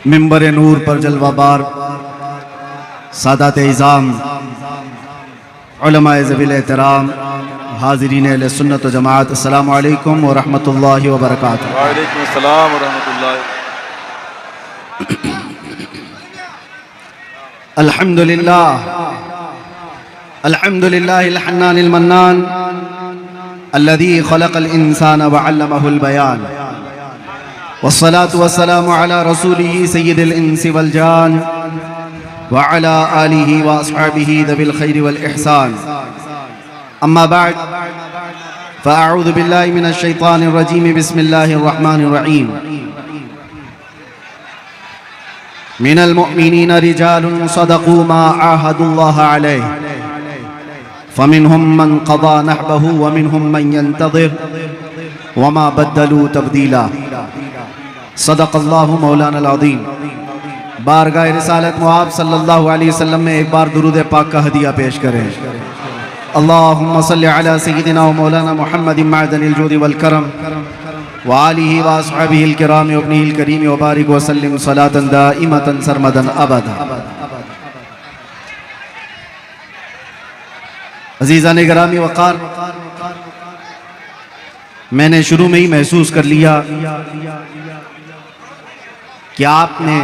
मिंबर नूर पर जलवाबार सादात इज़ाम उलमाए ज़वील एहतराम हाज़रीन अहले सुन्नत व जमाअत, अस्सलामु अलैकुम व रहमतुल्लाहि व बरकातुहू। वालेकुम अस्सलाम व रहमतुल्लाह। अल्हम्दुलिल्लाह अल्हम्दुलिल्लाहिल हन्नानिल मन्नान अल्लज़ी खलक़ल इंसाना व अल्लमहुल बयान वस्सलातु वस्सलामु अला रसूलिही सय्यिदिल इंसि वल जान व अला आलिही व अस्हाबिही ज़विल खैरि वल इहसान। अम्मा बअद फ़अऊज़ु बिल्लाहि मिनश शैतानिर रजीम, बिस्मिल्लाहिर रहमानिर रहीम। मिनल मुअमिनीना रिजालुन सदक़ू मा आहदुल्लाह अलैहि फमिनहुम मन क़ज़ा नहबहु व मिनहुम मन यंतज़िर व मा बद्दलू तब्दीला। सदक़ल्लाहु मौलाना अज़ीम। बारगाह रिसालत मुआब सल्लल्लाहु अलैहि वसल्लम में एक बार दुरूद पाक का हदिया पेश करें। अल्लाहुम्मा सल्लि अला सय्यिदिना व मौलाना मुहम्मदिन मअदनिल जूदि वल करम व आलिहि व अस्हाबिहिल किराम व इब्निहिल करीम व बारिक व सल्लिम सलातन दाइमतन सरमदन अबदा। अज़ीज़ान गिरामी वक़ार, मैंने शुरू में ही महसूस कर लिया कि आपने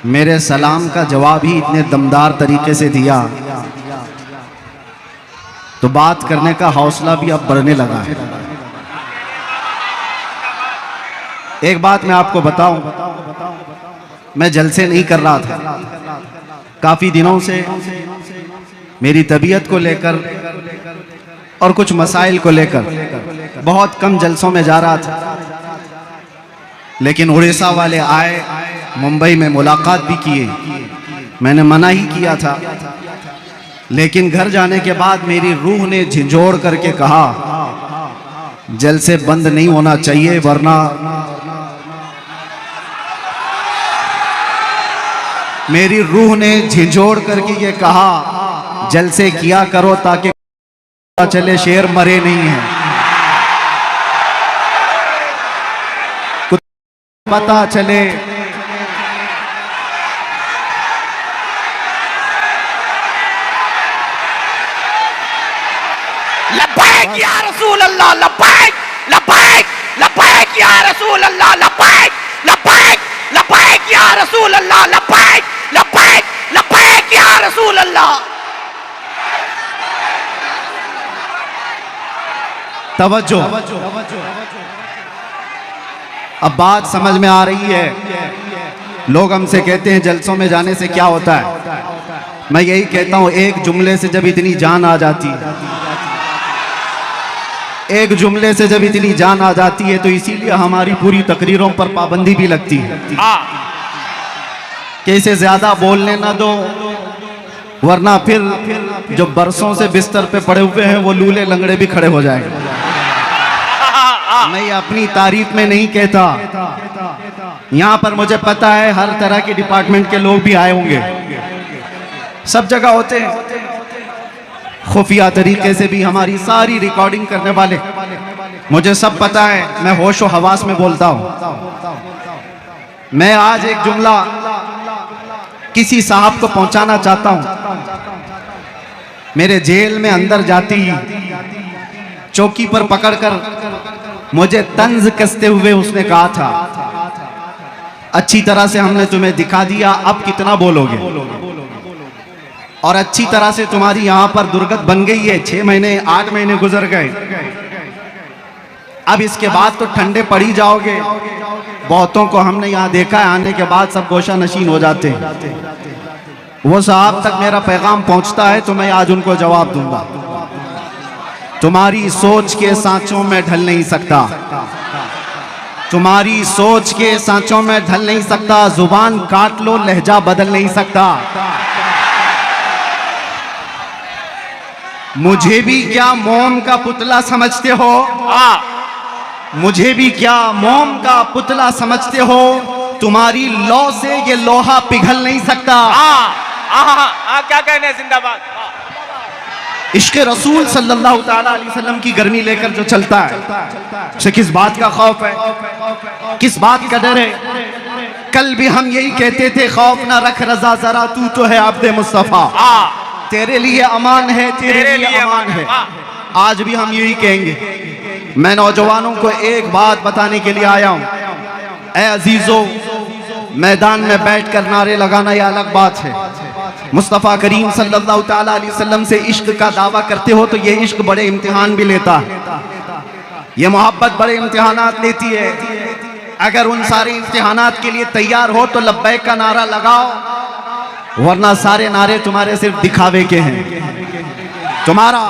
मेरे सलाम का जवाब ही इतने दमदार तरीके से दिया तो बात करने का हौसला भी अब बढ़ने लगा है। एक बात मैं आपको बताऊं, मैं जलसे नहीं कर रहा था। काफी दिनों से मेरी तबीयत को लेकर और कुछ मसाइल को लेकर बहुत कम जलसों में जा रहा था, लेकिन उड़ीसा वाले आए, मुंबई में मुलाकात भी किए। मैंने मना ही किया था, लेकिन घर जाने के बाद मेरी रूह ने झिंझोड़ करके कहा जलसे बंद नहीं होना चाहिए, वरना मेरी रूह ने झिंझोड़ करके ये कहा जलसे किया करो ताकि पता चले शेर मरे नहीं है, कुछ पता चले। लब्बैक या रसूल अल्लाह, लब्बैक लब्बैक लब्बैक या रसूल अल्लाह, लब्बैक लब्बैक लब्बैक या रसूल अल्लाह, लब्बैक लब्बैक लब्बैक या रसूल अल्लाह। तवज्जो, अब बात समझ में आ रही है। लोग हमसे कहते हैं जलसों में जाने से क्या होता है। मैं यही कहता हूं, एक जुमले से जब इतनी जान आ जाती है, एक जुमले से जब इतनी जान आ जाती है तो इसीलिए हमारी पूरी तकरीरों पर पाबंदी भी लगती है कि इसे ज्यादा बोलने ना दो, वरना फिर जो बरसों से बिस्तर पे पड़े हुए हैं वो लूले लंगड़े भी खड़े हो जाएंगे। मैं अपनी तारीफ में नहीं कहता, यहाँ पर मुझे पता है हर तरह के डिपार्टमेंट के लोग भी आए होंगे, सब जगह होते हैं। खुफिया तरीके से भी हमारी सारी रिकॉर्डिंग करने वाले, मुझे सब पता है, मैं होश व हवास में बोलता हूं। मैं आज एक जुमला किसी साहब को पहुंचाना चाहता हूं। मेरे जेल में अंदर जाती ही चौकी पर पकड़कर मुझे तंज कसते हुए उसने कहा था अच्छी तरह से हमने तुम्हें दिखा दिया, अब कितना बोलोगे, और अच्छी तरह से तुम्हारी यहां पर दुर्गत बन गई है। 6 महीने 8 महीने गुजर गए, अब इसके बाद तो ठंडे पड़ ही जाओगे। बहुतों को हमने यहां देखा है, आने के बाद सब गोशा नशीन हो जाते हैं। वो साहब तक मेरा पैगाम पहुंचता है तो मैं आज उनको जवाब दूंगा। तुम्हारी सोच के सांचों में ढल नहीं सकता, तुम्हारी सोच के सांचों में ढल नहीं सकता। जुबान काट लो, लहजा बदल नहीं सकता। मुझे भी क्या मोम का पुतला समझते हो? मुझे भी क्या मोम का पुतला समझते हो? तुम्हारी लौ से ये लोहा पिघल नहीं सकता। क्या कहने हैं, जिंदाबाद। इश्क रसूल सल्लल्लाहु ताला अलैहि वसल्लम की गर्मी लेकर जो चलता है, उसे किस बात का खौफ है, किस बात का डर है? कल भी हम यही कहते थे, खौफ ना रख रजा जरा, तू तो है अब्दे मुस्तफा, तेरे लिए अमान है, तेरे लिए अमान है। आज भी हम यही कहेंगे। मैं नौजवानों को एक बात बताने के लिए आया हूं, ऐ अजीजों, मैदान में बैठकर नारे लगाना यह अलग बात है। मुस्तफ़ा करीम सल्लल्लाहु ताला अलैहि वसल्लम से इश्क का दावा करते हो तो ये इश्क बड़े इम्तिहान भी लेता है, ये मोहब्बत बड़े इम्तिहानात लेती है। अगर उन सारे इम्तिहानात के लिए तैयार हो तो लब्बैक का नारा लगाओ, वरना सारे नारे तुम्हारे सिर्फ दिखावे के हैं। तुम्हारा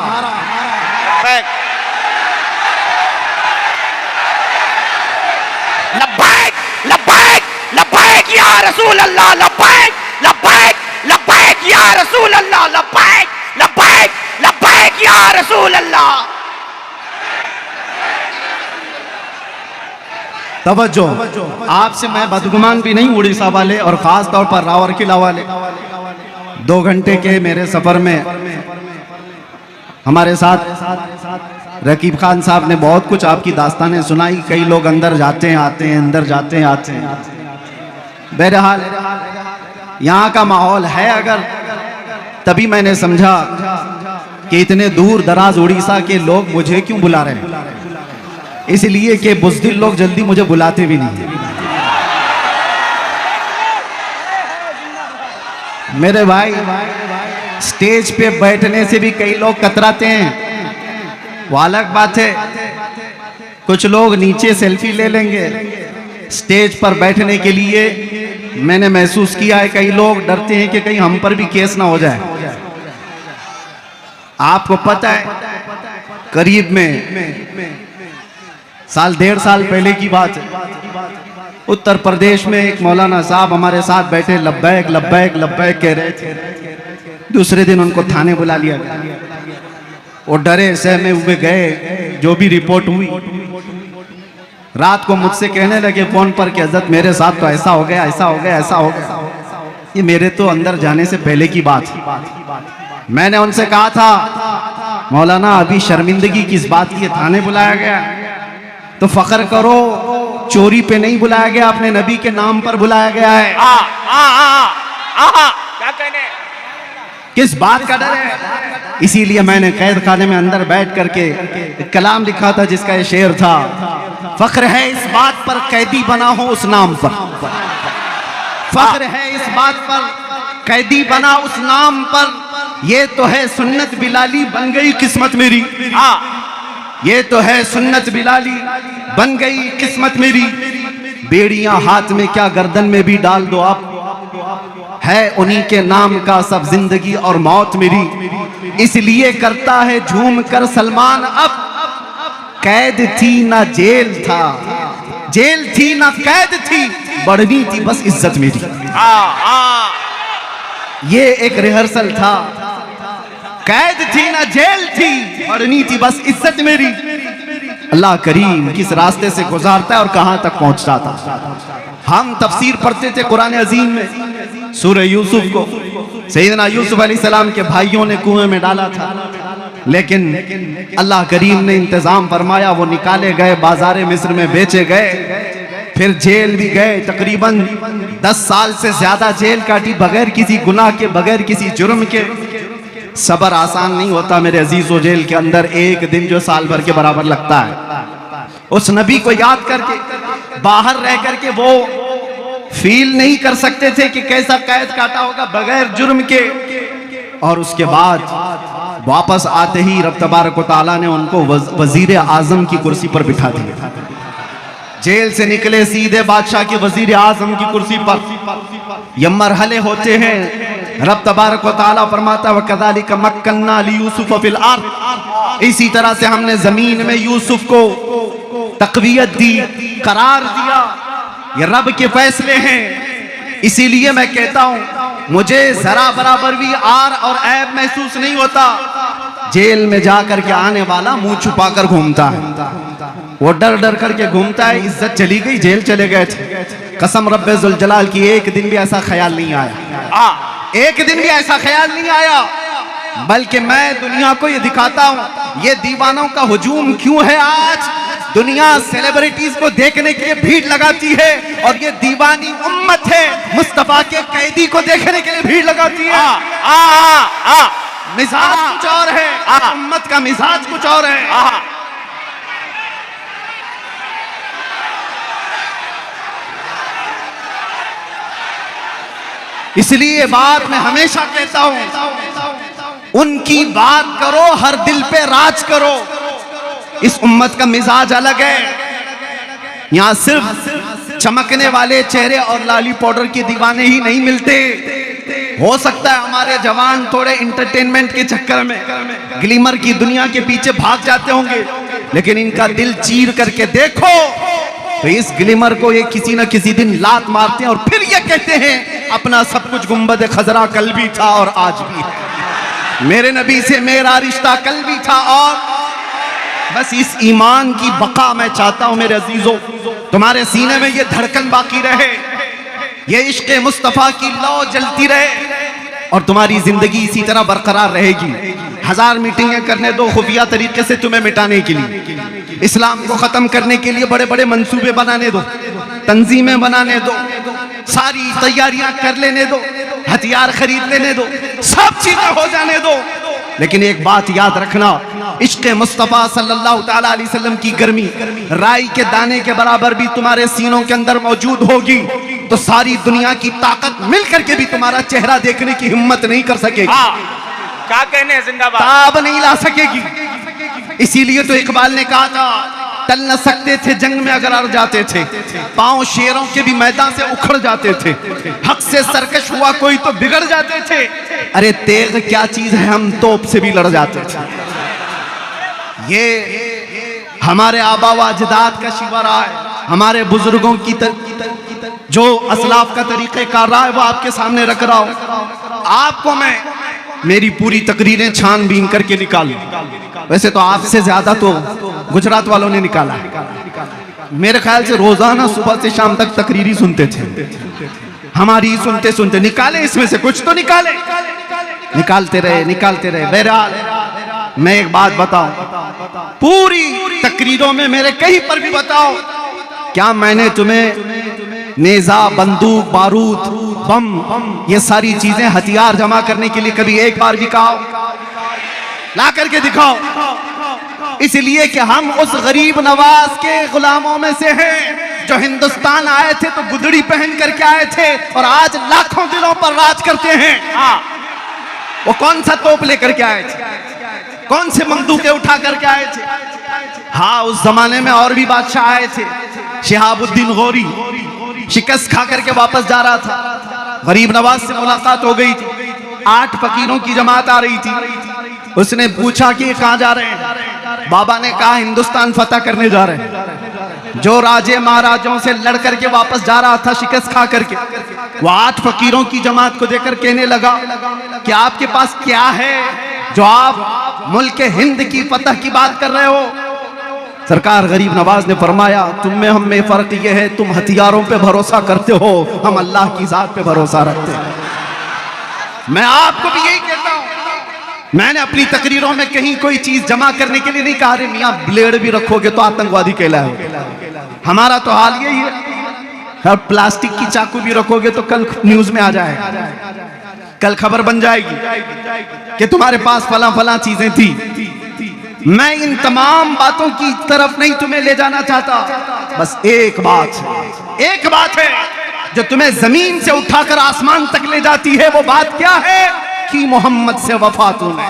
लब्बैक लब्बैक लब्बैक या रसूल अल्लाह, लब्बैक लब्बैक लब्बैक या रसूल अल्लाह, लब्बैक लब्बैक लब्बैक या रसूल अल्लाह। तवज्जो, आपसे मैं बदगुमान भी नहीं, उड़ीसा वाले और खास तौर पर रावरकिला वाले। 2 घंटे के मेरे सफर में हमारे साथ रकीब खान साहब ने बहुत कुछ आपकी दास्तानें सुनाई। कई लोग अंदर जाते हैं आते हैं, अंदर जाते हैं आते हैं। बहरहाल यहाँ का माहौल है अगर, तभी मैंने समझा कि इतने दूर दराज उड़ीसा के लोग मुझे क्यों बुला रहे हैं, इसलिए कि बुज़दिल लोग जल्दी मुझे बुलाते भी नहीं। मेरे भाई, स्टेज पे बैठने से भी कई लोग कतराते हैं, वो अलग बात है। कुछ लोग नीचे सेल्फी ले लेंगे, स्टेज पर बैठने के लिए मैंने महसूस किया है कई लोग डरते हैं कि कहीं हम पर भी केस ना हो जाए। आपको पता है, करीब में साल 1.5 साल पहले की बात है, उत्तर प्रदेश में एक मौलाना साहब हमारे साथ बैठे, लब्बैक लब्बैक लब्बैक कह रहे थे। दूसरे दिन उनको थाने बुला लिया गया, वो डरे सहमे हुए गए। जो भी रिपोर्ट हुई, रात को मुझसे कहने लगे फोन पर कि हज़रत मेरे साथ तो ऐसा हो गया, ऐसा हो गया, ऐसा हो गया। ये मेरे तो अंदर जाने से पहले की बात है। मैंने उनसे कहा था, मौलाना अभी शर्मिंदगी किस बात की, थाने बुलाया गया तो फख्र करो, चोरी पे नहीं बुलाया गया, अपने नबी के नाम पर बुलाया गया है। क्या कहने, किस बात का डर है? इसीलिए मैंने कैद खाने में अंदर बैठ करके एक कलाम लिखा था जिसका ये शेर था, फख्र है इस बात पर कैदी बना हो उस नाम पर, फख्र है इस बात पर कैदी बना उस नाम पर, ये तो है सुन्नत बिलाली बन गई किस्मत मेरी। ये तो है सुन्नत बिलाली बन गई किस्मत मेरी। बेड़ियां हाथ में क्या गर्दन में भी डाल दो आप, है उन्हीं के नाम का सब जिंदगी और मौत मेरी। इसलिए करता है झूम कर सलमान अब, कैद थी ना जेल था, जेल थी ना कैद थी, बढ़नी थी बस इज्जत मेरी। ये एक रिहर्सल था, कैद थी ना जेल थी, बढ़नी थी बस इज्जत मेरी। अल्लाह करीम किस रास्ते से गुजारता है और कहां तक पहुंचता था। हम तफसीर पढ़ते थे कुरान अजीम में, सूरह यूसुफ को सैयदना यूसुफ अलैहिस्सलाम के भाइयों ने कुएं में डाला था, लेकिन अल्लाह करीम ने इंतजाम फरमाया, वो निकाले गए, बाजारे मिस्र में बेचे गए, फिर जेल भी गए। तकरीबन 10 साल से ज्यादा जेल काटी बगैर किसी गुनाह के, बगैर किसी जुर्म के। सबर आसान नहीं होता मेरे अजीजों, जेल के अंदर एक दिन जो साल भर के बराबर लगता है। उस नबी को याद करके, बाहर रह करके वो फील नहीं कर सकते थे कि कैसा कैद काटा होगा बगैर जुर्म के। और उसके बाद वापस आते ही रब तबारक व तआला ने उनको वजीर आजम की कुर्सी पर बिठा दिया। जेल से निकले सीधे बादशाह की वजीर आजम की कुर्सी पर। ये मरहले होते हैं। रब तबारक व तआला फरमाता है, वकज़ालिक मक्कन्ना लियूसुफ फिल अर्द, इसी तरह से हमने जमीन में यूसुफ को तक़वियत दी, करार दिया। ये रब के फैसले हैं। इसीलिए मैं कहता हूं, मुझे जरा बराबर भी आर और ऐब महसूस नहीं होता। जेल में जाकर के आने वाला मुंह छुपाकर घूमता है, वो डर डर करके घूमता है, इज्जत चली गई, जेल चले गए थे। कसम रब्बे जुल जलाल की, एक दिन भी ऐसा ख्याल नहीं आया, एक दिन भी ऐसा ख्याल नहीं आया। बल्कि मैं दुनिया को ये दिखाता हूं, ये दीवानों का हुजूम क्यों है आज। दुनिया सेलिब्रिटीज को देखने के लिए भीड़ लगाती है और ये दीवानी उम्मत है मुस्तफा के कैदी को देखने के लिए भीड़ लगाती है। मिजाज कुछ और है, उम्मत का मिजाज कुछ और है। इसलिए बात मैं हमेशा कहता हूं, उनकी बात करो, हर दिल पे राज करो। इस उम्मत का मिजाज अलग है। यहां सिर्फ चमकने वाले चेहरे और लाली पाउडर के दीवाने ही नहीं मिलते। हो सकता है हमारे जवान थोड़े इंटरटेनमेंट के चक्कर में ग्लिमर की दुनिया के पीछे भाग जाते होंगे, लेकिन इनका दिल चीर करके देखो तो इस ग्लिमर को ये किसी न किसी दिन लात मारते हैं और फिर ये कहते हैं अपना सब कुछ गुंबद खजरा कल भी था और आज भी है। मेरे नबी से मेरा रिश्ता कल भी था और बस इस ईमान की बका मैं चाहता हूं मेरे अजीजों, तुम्हारे सीने में ये धड़कन बाकी रहे, ये इश्क मुस्तफा की लौ जलती रहे और तुम्हारी जिंदगी इसी तरह बरकरार रहेगी। हजार मीटिंगें करने दो खुफिया तरीके से तुम्हें मिटाने के लिए, इस्लाम को खत्म करने के लिए बड़े बड़े मंसूबे बनाने दो, तंजीमें बनाने दो, सारी तैयारियां कर लेने दो, हथियार खरीद लेने दो, सब चीजें हो जाने दो, लेकिन एक बात याद रखना, इश्क मुस्तफा सल्लल्लाहु तआला अलैहि वसल्लम की गर्मी राई के दाने के बराबर भी तुम्हारे सीनों के अंदर मौजूद होगी तो सारी दुनिया की ताकत मिलकर के भी तुम्हारा चेहरा देखने की हिम्मत नहीं कर सकेगी। क्या कहने हैं, जिंदाबाद, ताब नहीं ला सकेगी। इसीलिए तो इकबाल ने कहा था, टल न सकते थे जंग में अगर अड़ जाते थे, पांव शेरों के भी मैदान से उखड़ जाते थे, हक से सरकश हुआ कोई तो बिगड़ जाते थे, अरे तेग क्या चीज है हम तोप से भी लड़ जाते थे। ये हमारे आबा व अजदाद का शिवा रहा है, हमारे बुजुर्गों की जो असलाफ का तरीक़े कार रहा है वो आपके सामने रख रहा हूं। आपको मैं मेरी पूरी तकरीरें छानबीन करके निकालूं, वैसे तो आपसे ज्यादा तो गुजरात वालों ने निकाला है। मेरे ख्याल से रोजाना सुबह से शाम तक तकरीरी सुनते थे, हमारी सुनते सुनते निकाले, इसमें से कुछ तो निकाले, निकालते रहे। बहरहाल मैं एक बात बताऊं, पूरी तकरीरों में मेरे कहीं पर भी बताओ, क्या मैंने तुम्हें नेजा, बंदूक, बारूद, बम, ये सारी चीजें हथियार जमा करने के लिए कभी एक बार भी कहा? ला करके दिखाओ। इसलिए कि हम उस गरीब नवाज के गुलामों में से हैं जो हिंदुस्तान आए थे तो गुदड़ी पहन करके आए थे और आज लाखों दिलों पर राज करते हैं। वो कौन सा तोप लेकर के आए थे, कौन से बंदूकें उठा करके आए थे? हाँ, उस जमाने में और भी बादशाह आए थे। शिहाबुद्दीन गौरी शिकस्त खा करके वापस जा रहा था, गरीब नवाज से मुलाकात हो गई थी, 8 फकीरों की जमात आ रही थी। उसने पूछा कि कहां जा रहे हैं? बाबा ने कहा हिंदुस्तान फतह करने जा रहे हैं। जो राजे महाराजों से लड़ करके वापस जा रहा था शिकस्त खा करके, वो 8 फकीरों की जमात को देखकर कहने लगा कि आपके पास क्या है जो आप मुल्क हिंद की फतह की बात कर रहे हो? सरकार गरीब नवाज ने फरमाया, तुम में हम में फर्क ये है, तुम हथियारों पे भरोसा करते हो, हम अल्लाह की जात पे भरोसा रखते हैं। मैं आपको भी यही कहता हूं, मैंने अपनी तकरीरों में कहीं कोई चीज जमा करने के लिए नहीं कहा रे मियां ब्लेड भी रखोगे तो आतंकवादी कहलाओगे। हमारा तो हाल यही है, और प्लास्टिक की चाकू भी रखोगे तो कल न्यूज में आ जाएगा, कल खबर बन जाएगी कि तुम्हारे पास फला फला चीजें थी। मैं इन तमाम बातों की तरफ नहीं तुम्हें ले जाना चाहता, बस एक बात है जो तुम्हें जमीन से उठाकर आसमान तक ले जाती है। वो बात क्या है? कि मोहम्मद से वफा तूने,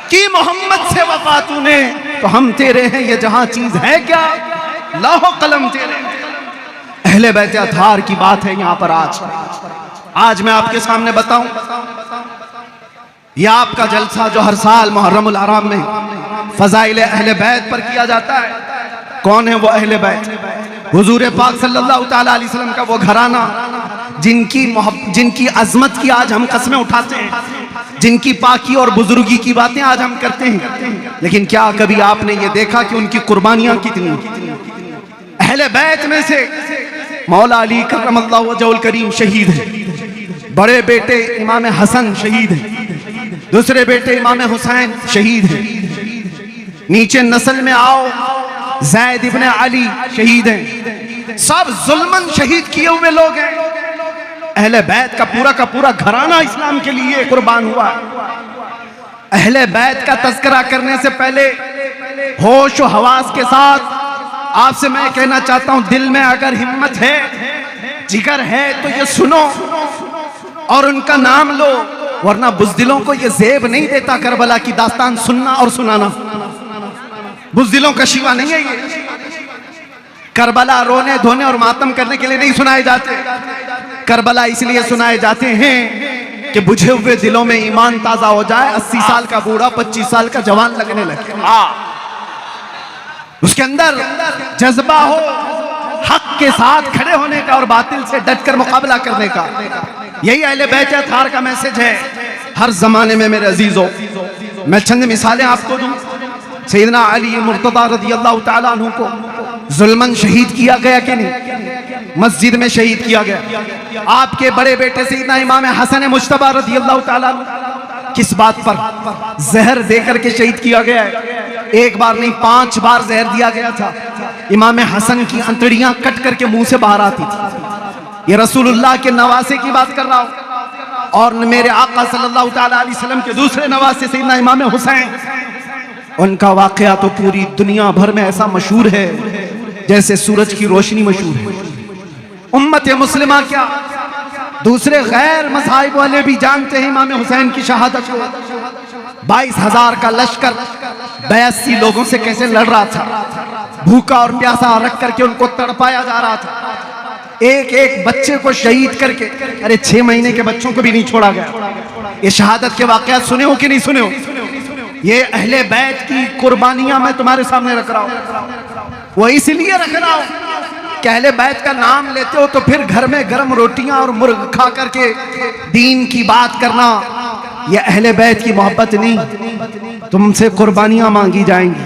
कि मोहम्मद से वफा तूने, तो हम तेरे हैं, ये जहां चीज है क्या, लौह कलम तेरे। अहले बैत अतहार की बात है यहां पर। आज मैं आपके सामने बताऊं, यह आपका जलसा जो हर साल मुहर्रमुल हराम में फजाइल अहले बैत पर किया जाता है, कौन है वो अहले बैत? हुजूर पाक सल्लल्लाहु तआला अलैहि वसल्लम का वो घराना जिनकी अजमत की आज हम कस्में उठाते हैं, जिनकी पाकी और बुजुर्गी की बातें आज हम करते हैं, लेकिन क्या कभी आपने ये देखा कि उनकी कुर्बानियां कितनी? अहले बैत में से मौला अली करमल्लाहु वजहुल करीम शहीद है, बड़े बेटे इमाम हसन शहीद है, दूसरे बेटे इमाम हुसैन शहीद है। नीचे नस्ल में आओ ज़ैद इब्न अली शहीद हैं, सब जुल्मन शहीद किए हुए लोग हैं। अहले बैत का पूरा घराना इस्लाम के लिए कुर्बान हुआ। अहले बैत का तज़किरा करने से पहले होश और हवास के साथ आपसे मैं कहना चाहता हूं, दिल में अगर हिम्मत है, जिगर है, तो ये सुनो और उनका नाम लो, वरना बुज़दिलों को ये ज़ेब नहीं देता करबला की दास्तान सुनना और सुनाना। बुज़दिलों का शिवा नहीं है ये। करबला रोने धोने और मातम करने के लिए नहीं सुनाए जाते। करबला इसलिए सुनाए जाते हैं कि बुझे हुए दिलों में ईमान ताजा हो जाए, 80 साल का बूढ़ा 25 साल का जवान लगने लगे, उसके अंदर जज्बा हो हक के साथ खड़े होने का और बातिल से डटकर मुकाबला करने का। यही अहले बैत अत्हार का मैसेज है हर जमाने में। मेरे अजीजों, मैं चंद मिसालें आपको दूं। सैयदना अली मुर्तज़ा रज़ियल्लाहु ताला अन्हु को जुल्मन शहीद किया गया कि नहीं? मस्जिद में शहीद किया गया। आपके बड़े बेटे सैयदना इमाम हसन मुज्तबा रज़ियल्लाहु ताला अन्हु किस बात पर? जहर देकर के शहीद किया गया है। एक बार नहीं, 5 बार जहर दिया गया था। इमाम हसन की अंतड़ियां कट करके मुंह से बाहर आती थी। ये रसूलुल्लाह के नवासे की बात कर रहा हूं। और मेरे आका सल्लल्लाहु ताला अलैहि वसल्लम के दूसरे नवासे सैयदना इमाम हुसैन, उनका वाकया तो पूरी दुनिया भर में ऐसा मशहूर है जैसे सूरज की रोशनी मशहूर है। उम्मत मुस्लिमा क्या, दूसरे गैर मज़ाहिब वाले भी जानते हैं इमाम हुसैन की शहादत को। 22,000 का लश्कर 82 लोगों से कैसे लड़ रहा था, भूखा और प्यासा रख करके उनको तड़पाया जा रहा था, एक एक बच्चे को शहीद करके। अरे 6 महीने के बच्चों को भी नहीं छोड़ा गया। ये शहादत के वाकयात सुने हो कि नहीं सुने हो? ये अहले बैत की कुर्बानियां मैं तुम्हारे सामने रख रहा हूं। वो इसलिए रख रहा हूं कि अहले बैत का नाम लेते हो तो फिर घर में गर्म रोटियां और मुर्ग खा करके दीन की बात करना, ये अहले बैत की मोहब्बत नहीं। तुमसे कुर्बानियां मांगी जाएंगी।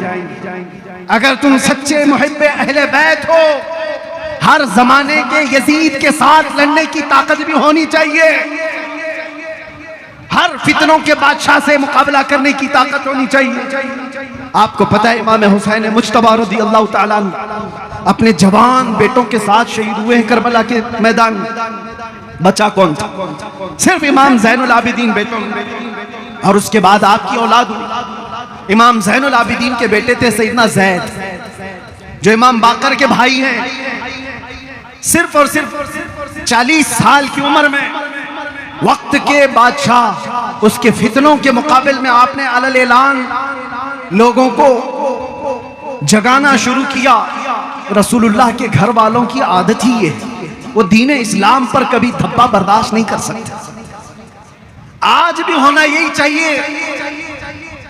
अगर तुम सच्चे मुहिब्बे अहले बैत हो, हर जमाने के यजीद के साथ लड़ने की ताकत भी होनी चाहिए। हर फितनों के बादशाह से मुकाबला करने की ताकत होनी चाहिए। आपको पता है इमाम हुसैन मुज्तबा रज़ियल्लाहु ताला अन्हु अपने जवान बेटों के साथ शहीद हुए हैं करबला के मैदान में। बचा कौन था? सिर्फ इमाम ज़ैनुल आबिदीन बेटों। और उसके बाद आपकी औलाद हुई। इमाम ज़ैनुल आबिदीन के बेटे थे सैयदना ज़ैद, जो इमाम बाकर के भाई हैं। सिर्फ और सिर्फ 40 साल की उम्र में वक्त के बादशाह, उसके फितनों के मुकाबले में आपने अलल ऐलान लोगों को जगाना शुरू किया। रसूलुल्लाह के घर वालों की आदत ही है, वो दीन इस्लाम पर कभी धब्बा बर्दाश्त नहीं कर सकते। आज भी होना यही चाहिए।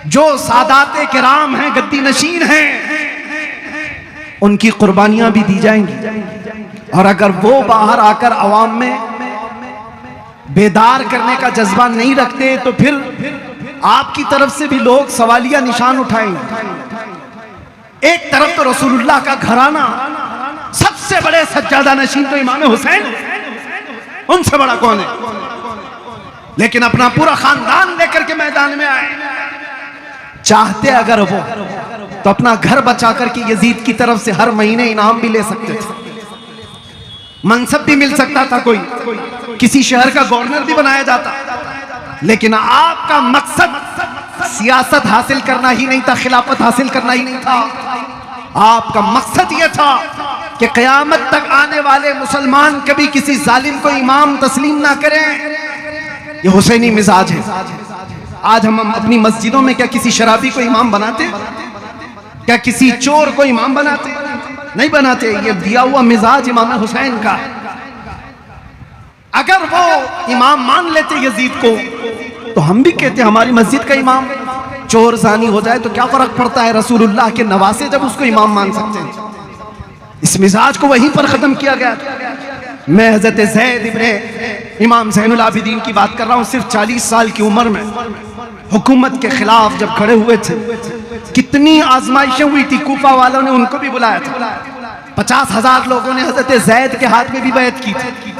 जो सादाते किराम हैं, गद्दी नशीन हैं, उनकी कुर्बानियां भी दी जाएंगी। और अगर वो बाहर आकर अवाम में बेदार करने का जज्बा नहीं रखते तो फिर आपकी तरफ से भी लोग सवालिया निशान उठाएंगे। एक तरफ तो रसूलुल्लाह का घराना, सबसे बड़े सज्जादा नशीन तो इमाम हुसैन, उनसे बड़ा कौन है? लेकिन अपना पूरा खानदान लेकर के मैदान में आए। चाहते अगर वो तो अपना घर बचा करके यजीद की तरफ से हर महीने इनाम भी ले सकते थे, मनसब भी मिल सकता था, कोई किसी शहर का गवर्नर भी बनाया जाता। लेकिन आपका मकसद सियासत हासिल करना ही नहीं था, खिलाफत हासिल करना ही नहीं था। आपका मकसद यह था कि क़यामत तक आने वाले मुसलमान कभी किसी जालिम को इमाम तस्लीम ना करें। ये हुसैनी मिजाज है। आज हम अपनी मस्जिदों में क्या किसी शराबी को इमाम बनाते? क्या किसी चोर को इमाम बनाते? नहीं बनाते। ये दिया हुआ मिजाज इमाम हुसैन का। अगर वो इमाम मान लेते यजीद को तो हम भी कहते हमारी मस्जिद का इमाम चोर जानी हो जाए तो क्या फर्क पड़ता है? रसूलुल्लाह के नवासे जब उसको इमाम मान सकते हैं। इस मिजाज को वहीं पर खत्म किया गया। मैं हजरत ज़ैद इब्न इमाम ज़ैनुल आबिदीन की बात कर रहा हूँ। सिर्फ 40 साल की उम्र में हुकूमत के खिलाफ जब खड़े हुए थे, कितनी आजमाइशें हुई थी। कूफा वालों ने उनको भी बुलाया था। 50,000 लोगों ने हजरत ज़ैद के हाथ में भी बैत की थी।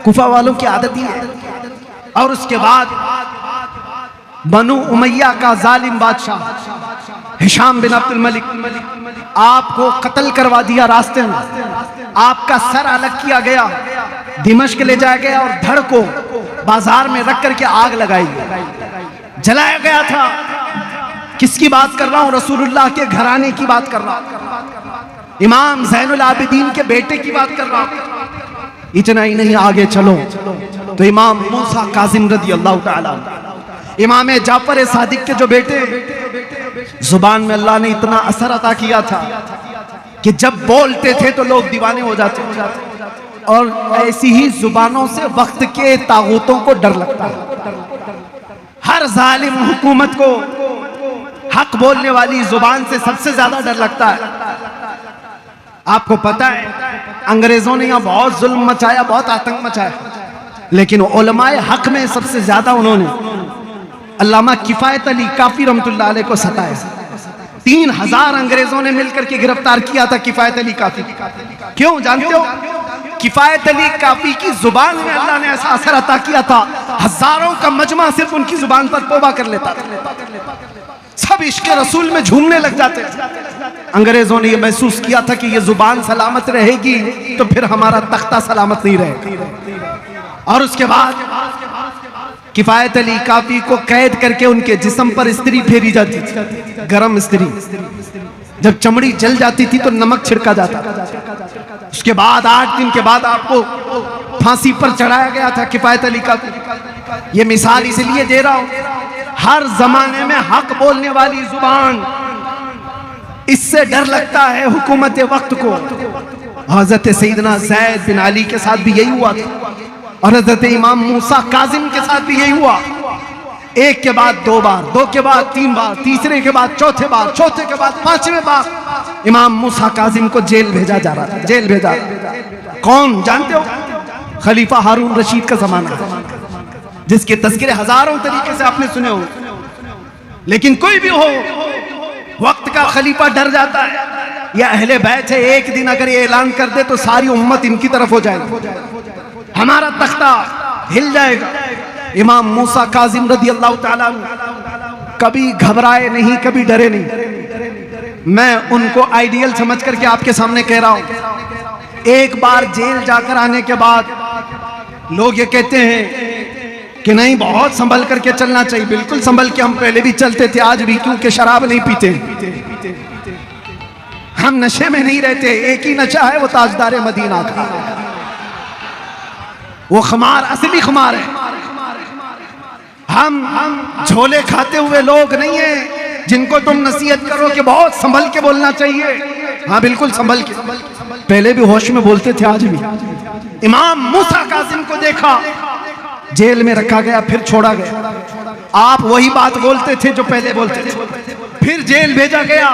कूफा वालों की आदत ही है। और उसके बाद बनु उमैया का जालिम बादशाह हिशाम बिन अब्दुल मलिक, आपको कत्ल करवा दिया रास्ते में, आपका सर अलग किया गया, दिमश्क ले जाया गया और धड़ को बाजार में रख करके आग लगाई, जलाया गया था। किसकी बात कर रहा हूं? रसूलुल्लाह के घराने की बात कर रहा हूं, इमाम ज़ैनुल आबिदीन के बेटे की बात कर रहा हूं। इतना ही नहीं, आगे चलो तो इमाम मूसा काजिम रदी अल्लाह ताला, इमाम जाफर सादिक के जो बेटे, जुबान में अल्लाह ने इतना असर अता किया था कि जब बोलते थे तो लोग दीवाने हो जाते, और ऐसी ही जुबानों से वक्त के तागूतों को डर लगता है। हर जालिम हुकूमत को हक बोलने वाली जुबान से सबसे ज्यादा डर लगता है। आपको पता है अंग्रेजों ने यहाँ बहुत जुल्म मचाया, बहुत आतंक मचाया, लेकिन उलमाए हक में सबसे ज्यादा उन्होंने अल्लामा किफायत अली काफी रहमतुल्लाह अलैह को सताया। 3000 अंग्रेजों ने मिलकर के गिरफ्तार किया था किफायत अली काफी। क्यों जानते हो? किफायत अली काफी की जुबान में अल्लाह ने ऐसा असर अता किया था, हजारों का मजमा सिर्फ उनकी जुबान पर तौबा कर लेता, सब इश्क रसूल में झूमने लग जाते। अंग्रेजों ने यह महसूस किया था कि यह जुबान सलामत रहेगी तो फिर हमारा तख्ता सलामत नहीं रहेगा। और उसके बाद किफायत अली काफी को कैद करके उनके जिस्म पर इस्त्री फेरी जाती थी, गरम इस्त्री। जब चमड़ी जल जाती थी तो नमक छिड़का जाता। उसके बाद 8 दिन के बाद आपको फांसी पर चढ़ाया गया था किफायत अली काफी। ये मिसाल इसलिए दे रहा हूं, हर जमाने में हक बोलने वाली जुबान, इससे डर लगता है हुकूमत वक्त को। हजरत सईदना ज़ैद बिन अली के साथ भी यही हुआ था, और हजरत इमाम मूसा काजिम के साथ भी यही हुआ। एक के बाद 2 बार, 2 के बाद 3 बार, तीसरे के बाद चौथे बार, चौथे के बाद 5वें बार इमाम मूसा काजिम को जेल भेजा जा रहा था। जेल भेजा कौन जानते हो? खलीफा हारून रशीद का जमाना, जिसके तज़किरे हजारों तरीके से आपने सुने हो। लेकिन कोई भी हो, वक्त का खलीफा डर जाता है, या अहले बैत है, एक दिन अगर ये ऐलान कर दे तो सारी उम्मत इनकी तरफ हो जाएगी, हमारा तख्ता हिल जाएगा। इमाम मूसा काजिम रदी अल्लाह ताला कभी घबराए नहीं, कभी डरे नहीं। मैं उनको आइडियल समझ करके आपके सामने कह रहा हूं। एक बार जेल जाकर आने के बाद लोग ये कहते हैं कि नहीं, बहुत संभल करके चलना चाहिए। बिल्कुल संभल के हम पहले भी चलते थे, आज भी, क्योंकि शराब नहीं पीते, हम नशे में नहीं रहते। एक ही नशा है, वो ताजदार मदीना का, वो खमार असली खमार है। हम झोले खाते हुए लोग नहीं है जिनको तुम नसीहत करो कि बहुत संभल के बोलना चाहिए। हाँ बिल्कुल संभल के, पहले भी होश में बोलते थे, आज भी। इमाम मूसा काजिम को देखा, जेल में रखा गया, फिर छोड़ा गया। आप वही बात बोलते थे जो पहले बोलते थे, फिर जेल भेजा गया,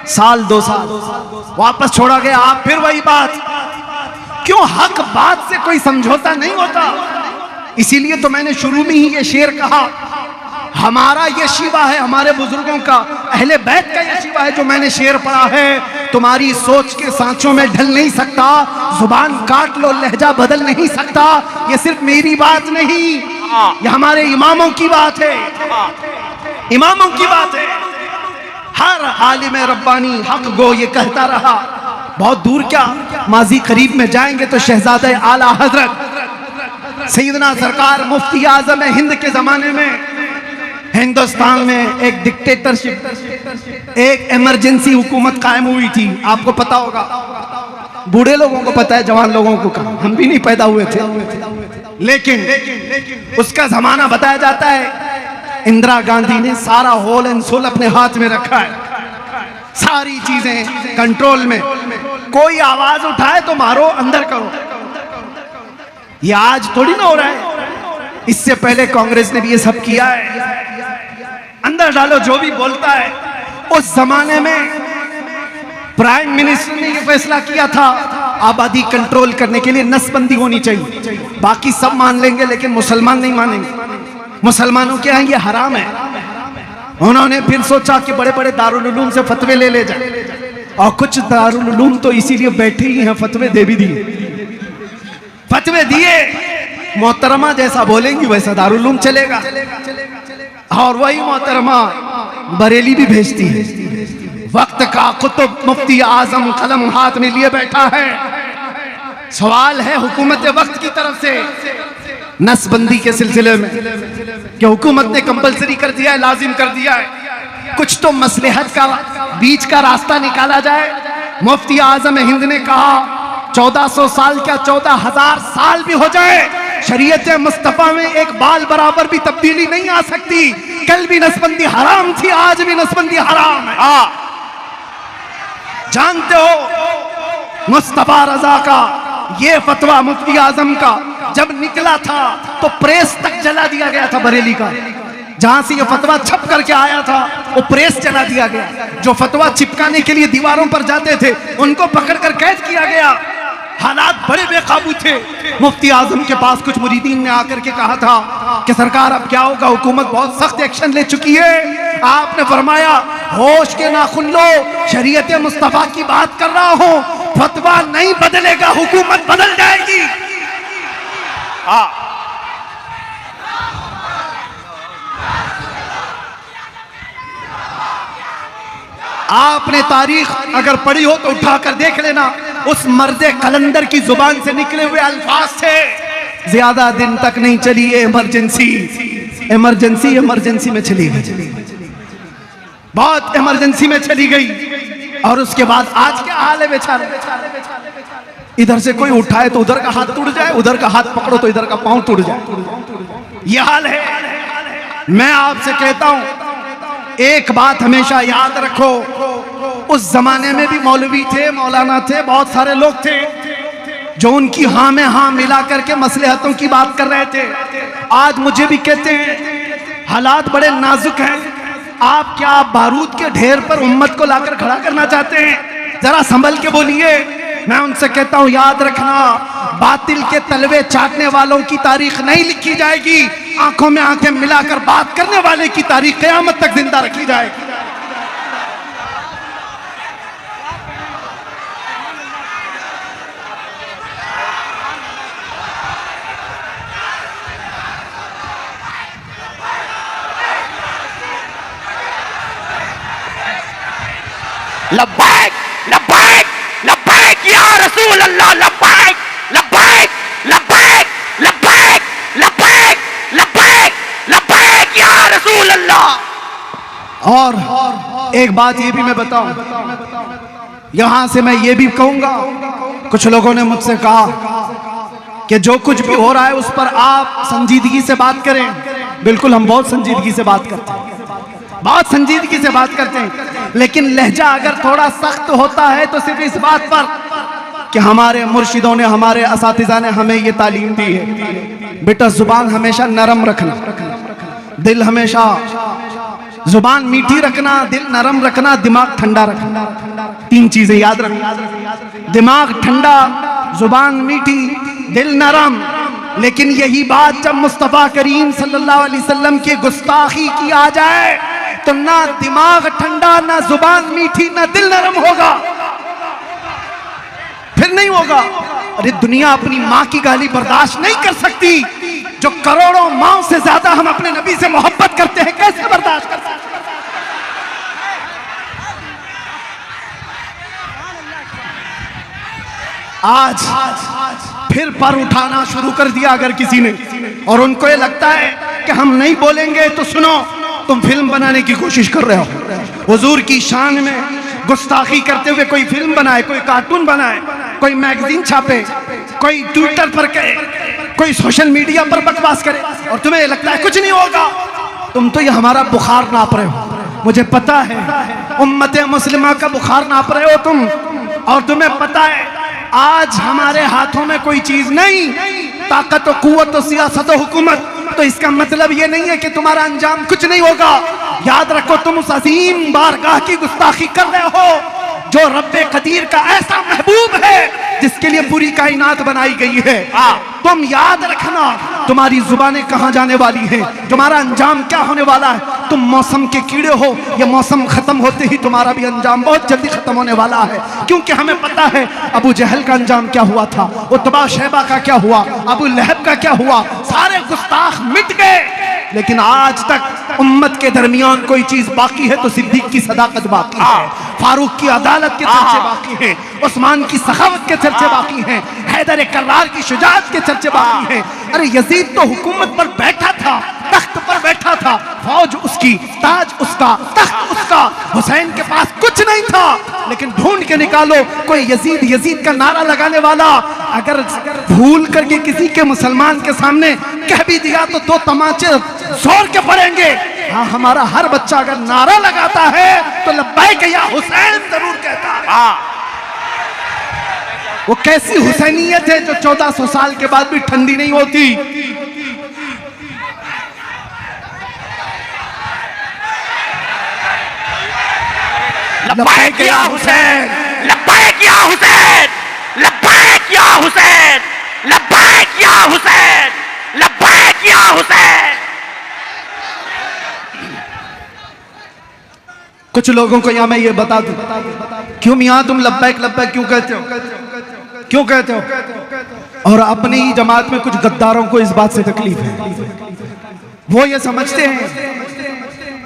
साल 2 साल, वापस छोड़ा गया, आप फिर वही बात। क्यों? हक बात से कोई समझौता नहीं होता। इसीलिए तो मैंने शुरू में ही ये शेर कहा, हमारा ये शिवा है, हमारे बुजुर्गों का, अहले बैत का ये शिवा है जो मैंने शेर पढ़ा है। तुम्हारी सोच के सांचों में ढल नहीं सकता, जुबान काट लो, लहजा बदल नहीं सकता। ये सिर्फ मेरी बात नहीं, ये हमारे इमामों की बात है, इमामों की बात है। हर आलिम रब्बानी हक गो ये कहता रहा। बहुत दूर क्या, माजी करीब में जाएंगे तो शहजादे आला हजरत सैयदना सरकार मुफ्ती आजम हिंद के जमाने में हिंदुस्तान में एक डिक्टेटरशिप, एक इमरजेंसी हुकूमत कायम हुई थी। आपको पता होगा, बूढ़े लोगों को पता है, जवान लोगों को कहा, हम भी नहीं पैदा हुए थे। लेकिन उसका जमाना बताया जाता है, इंदिरा गांधी ने सारा होल एंड सोल अपने हाथ में रखा है, सारी चीजें कंट्रोल में। कोई आवाज उठाए तो मारो, अंदर करो। ये आज थोड़ी ना हो रहा है, इससे पहले कांग्रेस ने भी ये सब किया है, अंदर डालो जो भी बोलता है। उस जमाने में प्राइम मिनिस्टर ने यह फैसला किया था, आबादी कंट्रोल करने के लिए नसबंदी होनी चाहिए। बाकी सब मान लेंगे लेकिन मुसलमान नहीं मानेंगे, मुसलमानों के यहाँ ये हराम है। उन्होंने फिर सोचा कि बड़े बड़े दारुल उलूम से फतवे ले जाए, और कुछ दारुल उलूम तो इसीलिए बैठे ही हैं, फतवे दे भी दिए। फतवे दिए, मोहतरमा जैसा बोलेंगी वैसा दारुल उलूम चलेगा। और वही मोहतरमा बरेली भी भेजती है। वक्त का कुतुब मुफ्ती आजम कलम हाथ में लिए बैठा है। सवाल है हुकूमत वक्त की तरफ से नसबंदी के सिलसिले में कि हुकूमत ने कंपलसरी कर दिया है, लाजिम कर दिया है, कुछ तो मसलहत का बीच का रास्ता निकाला जाए। मुफ्ती आजम हिंद ने कहा 1400 साल क्या 14,000 साल भी हो जाए, शरीयत मुस्तफा में एक बाल बराबर भी तब्दीली नहीं आ सकती। कल भी नसबंदी हराम थी, आज भी नसबंदी हराम है। जानते हो मुस्तफा रजा का ये फतवा मुफ्ती आजम का जब निकला था तो प्रेस तक जला दिया गया था। बरेली का जहां से ये फतवा छप करके आया था वो प्रेस जला दिया गया। जो फतवा चिपकाने के लिए दीवारों पर जाते थे उनको पकड़कर कैद किया गया। हालात बड़े बेकाबू थे। मुफ्ती आजम के पास कुछ मुरीदीन ने आकर के कहा था कि सरकार अब क्या होगा, हुकूमत बहुत सख्त एक्शन ले चुकी है। आपने फरमाया होश के नाखुन लो, शरीयत मुस्तफा की बात कर रहा हूं, फतवा नहीं बदलेगा, हुकूमत बदल जाएगी। आपने तारीख अगर पढ़ी हो तो उठाकर देख लेना, उस मर्दे कलंदर की जुबान से निकले हुए अल्फाज थे, ज्यादा दिन तक नहीं चली इमरजेंसी, इमरजेंसी इमरजेंसी में चली गई, बहुत इमरजेंसी में चली गई। और उसके बाद आज क्या हाल है बेचारे, इधर से कोई उठाए तो उधर का हाथ टूट जाए, उधर का हाथ पकड़ो तो इधर का पांव टूट जाए, ये हाल है। मैं आपसे कहता हूं एक बात हमेशा याद रखो, उस जमाने में भी मौलवी थे, मौलाना थे, बहुत सारे लोग थे जो उनकी हाँ में हाँ मिला करके मसलहतों की बात कर रहे थे। आज मुझे भी कहते हैं हालात बड़े नाजुक हैं, आप क्या बारूद के ढेर पर उम्मत को लाकर खड़ा करना चाहते हैं? जरा संभल के बोलिए। मैं उनसे कहता हूं याद रखना, बातिल के तलवे चाटने वालों की तारीख नहीं लिखी जाएगी, आंखों में आंखें मिलाकर बात करने वाले की तारीख क़यामत तक जिंदा रखी जाएगी। लब्बैक लब्बैक लब्बैक या रसूल अल्लाह, लब्बैक लब्बैक लब्बैक लब्बैक लब्बैक लब्बैक लब्बैक या रसूल अल्लाह। और एक बात ये भी मैं बताऊं, यहां से मैं ये भी कहूंगा, कुछ लोगों ने मुझसे कहा कि जो कुछ भी हो रहा है उस पर आप संजीदगी से बात करें। बिल्कुल, हम बहुत संजीदगी से बात करते हैं, बहुत संजीदगी से बात करते हैं, लेकिन लहजा अगर थोड़ा सख्त होता है तो सिर्फ इस बात पर कि हमारे मुर्शिदों ने, हमारे असातिज़ा ने हमें ये तालीम दी है, बेटा जुबान हमेशा नरम रखना, दिल हमेशा, जुबान मीठी रखना, दिल नरम रखना, दिमाग ठंडा रखना। 3 चीजें याद रखना, दिमाग ठंडा, जुबान मीठी, दिल नरम। लेकिन यही बात जब मुस्तफा करीम सल्लल्लाहु अलैहि वसल्लम की गुस्ताखी की आ जाए तो ना दिमाग ठंडा, ना जुबान मीठी, ना दिल नरम होगा, फिर नहीं होगा। अरे दुनिया अपनी माँ की गाली बर्दाश्त नहीं कर सकती, जो करोड़ों माओ से ज्यादा हम अपने नबी से मोहब्बत करते हैं, कैसे बर्दाश्त कर सकते? आज फिर पर उठाना शुरू कर दिया अगर किसी ने, और उनको ये लगता है कि हम नहीं बोलेंगे तो सुनो, तुम फिल्म बनाने की कोशिश कर रहे हो, हुजूर की शान में गुस्ताखी करते हुए कोई फिल्म बनाए, कोई कार्टून बनाए, कोई मैगजीन छापे, कोई ट्विटर पर कहे, कोई सोशल मीडिया पर बकवास करे, और तुम्हें ये लगता है कुछ नहीं होगा। तुम तो ये हमारा बुखार नाप रहे हो, मुझे पता है उम्मत मुस्लिमा का बुखार नाप रहे हो तुम, और तुम्हें पता है आज हमारे हाथों में कोई चीज नहीं, ताकत और कुव्वत और सियासत और हुकूमत, तो इसका मतलब ये नहीं है कि तुम्हारा अंजाम कुछ नहीं होगा। याद रखो तुम उस अजीम बारगाह की गुस्ताखी कर रहे हो जो रब्बे कदीर का ऐसा महबूब है जिसके लिए पूरी कायनात बनाई गई है। तुम याद रखना तुम्हारी जुबानें कहां जाने वाली है, तुम्हारा अंजाम क्या होने वाला है। तुम मौसम के कीड़े हो, ये मौसम खत्म होते ही तुम्हारा भी अंजाम बहुत जल्दी खत्म होने वाला है, क्योंकि हमें पता है अबू जहल का अंजाम क्या हुआ था, उतबा शैबा का क्या हुआ, अबू लहब का क्या हुआ, सारे गुस्ताख मिट गए। लेकिन आज तक उम्मत के दरमियान कोई चीज बाकी है तो सिद्दीक की सदाकत बाकी है, फारूक की अदालत के चर्चे बाकी हैं, उस्मान की सखावत के चर्चे बाकी हैं, हैदर कर्रार की शुजाअत के चर्चे बाकी हैं। अरे यजीद तो हुकूमत पर बैठा था, तख्त पर बैठा था, फौज उसकी, ताज उसका, तख्त उसका, हुसैन के पास कुछ नहीं था, लेकिन ढूंढ के निकालो कोई यजीद यजीद का नारा लगाने वाला। अगर भूल करके किसी के मुसलमान के सामने कह भी दिया तो दो तमाचे जोर के पड़ेंगे। हाँ, हमारा हर बच्चा अगर नारा लगाता है तो लब्बैक या हुसैन जरूर कहता है। वो कैसी हुसैनियत है जो 1400 साल के बाद भी ठंडी नहीं होती। लब्बैक या हुसैन, लब्बैक या हुसैन, लब्बैक या हुसैन, लब्बैक या हुसैन, लब्बैक या हुसैन। कुछ लोगों को यहां मैं ये बता दूं, क्यों मियां तुम लब्बैक लब्बैक क्यों कहते हो, क्यों कहते हो? और अपनी ही जमात में कुछ गद्दारों को इस बात से तकलीफ है। वो ये समझते हैं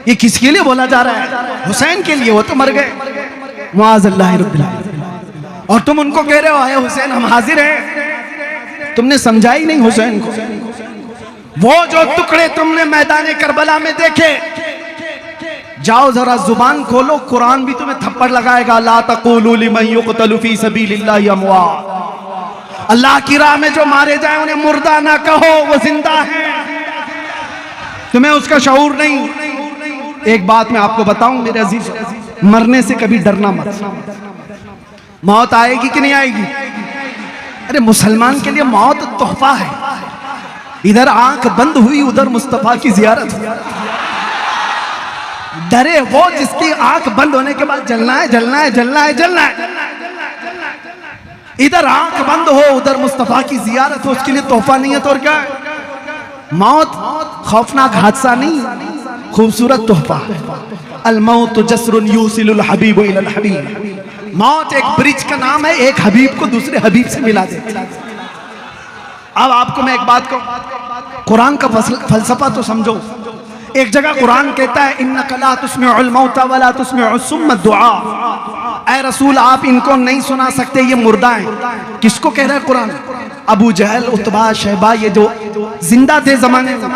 ये किसके लिए बोला जा रहा है? हुसैन के लिए। वो तो मर गए, मुआज़ल्लाह रब्बिल आलमीन, और तुम उनको कह रहे हो आए हुसैन हम हाजिर हैं। तुमने समझा ही नहीं हुसैन को। वो जो टुकड़े तुमने मैदान करबला में देखे, जाओ जरा जुबान खोलो, कुरान भी तुम्हें थप्पड़ लगाएगा। ला तक़ूलू लिमन युक़तलु फी सबीलिल्लाहि अमवात, अल्लाह की राह में जो मारे जाए उन्हें मुर्दा ना कहो, वो जिंदा है। तुम्हें उसका शऊर नहीं। एक बात मैं आपको बताऊं मेरे अजीज, मरने से कभी डरना मत। मौत आएगी कि नहीं आएगी? अरे मुसलमान के लिए मौत तोहफा है। इधर आंख बंद हुई उधर मुस्तफा की जियारत हुई। डरे वो जिसकी आंख बंद होने के बाद जलना है, जलना है, जलना है, जलना है। इधर आंख बंद हो उधर मुस्तफा की जियारत हो, उसके लिए तोहफा नहीं है तो और क्या है? मौत खौफनाक हादसा नहीं, खूबसूरत तोहफा। अल मौत जस्रुन यूसिलुल हबीब इलल हबीब। मौत एक ब्रिज का नाम है, एक हबीब को दूसरे हबीब से मिला देती। अब आपको मैं एक बात को, कुरान का फलसफा तो समझो। एक जगह कुरान कहता है इन्नका ला तुस्मिउल मौता वला तुस्मिउस सुम्मा दुआ। ऐ रसूल आप इनको नहीं सुना सकते, ये मुर्दा हैं। किसको कह रहा है कुरान? अबू जहल, उतबा, शैबा, ये जो जिंदा थे जमाने में,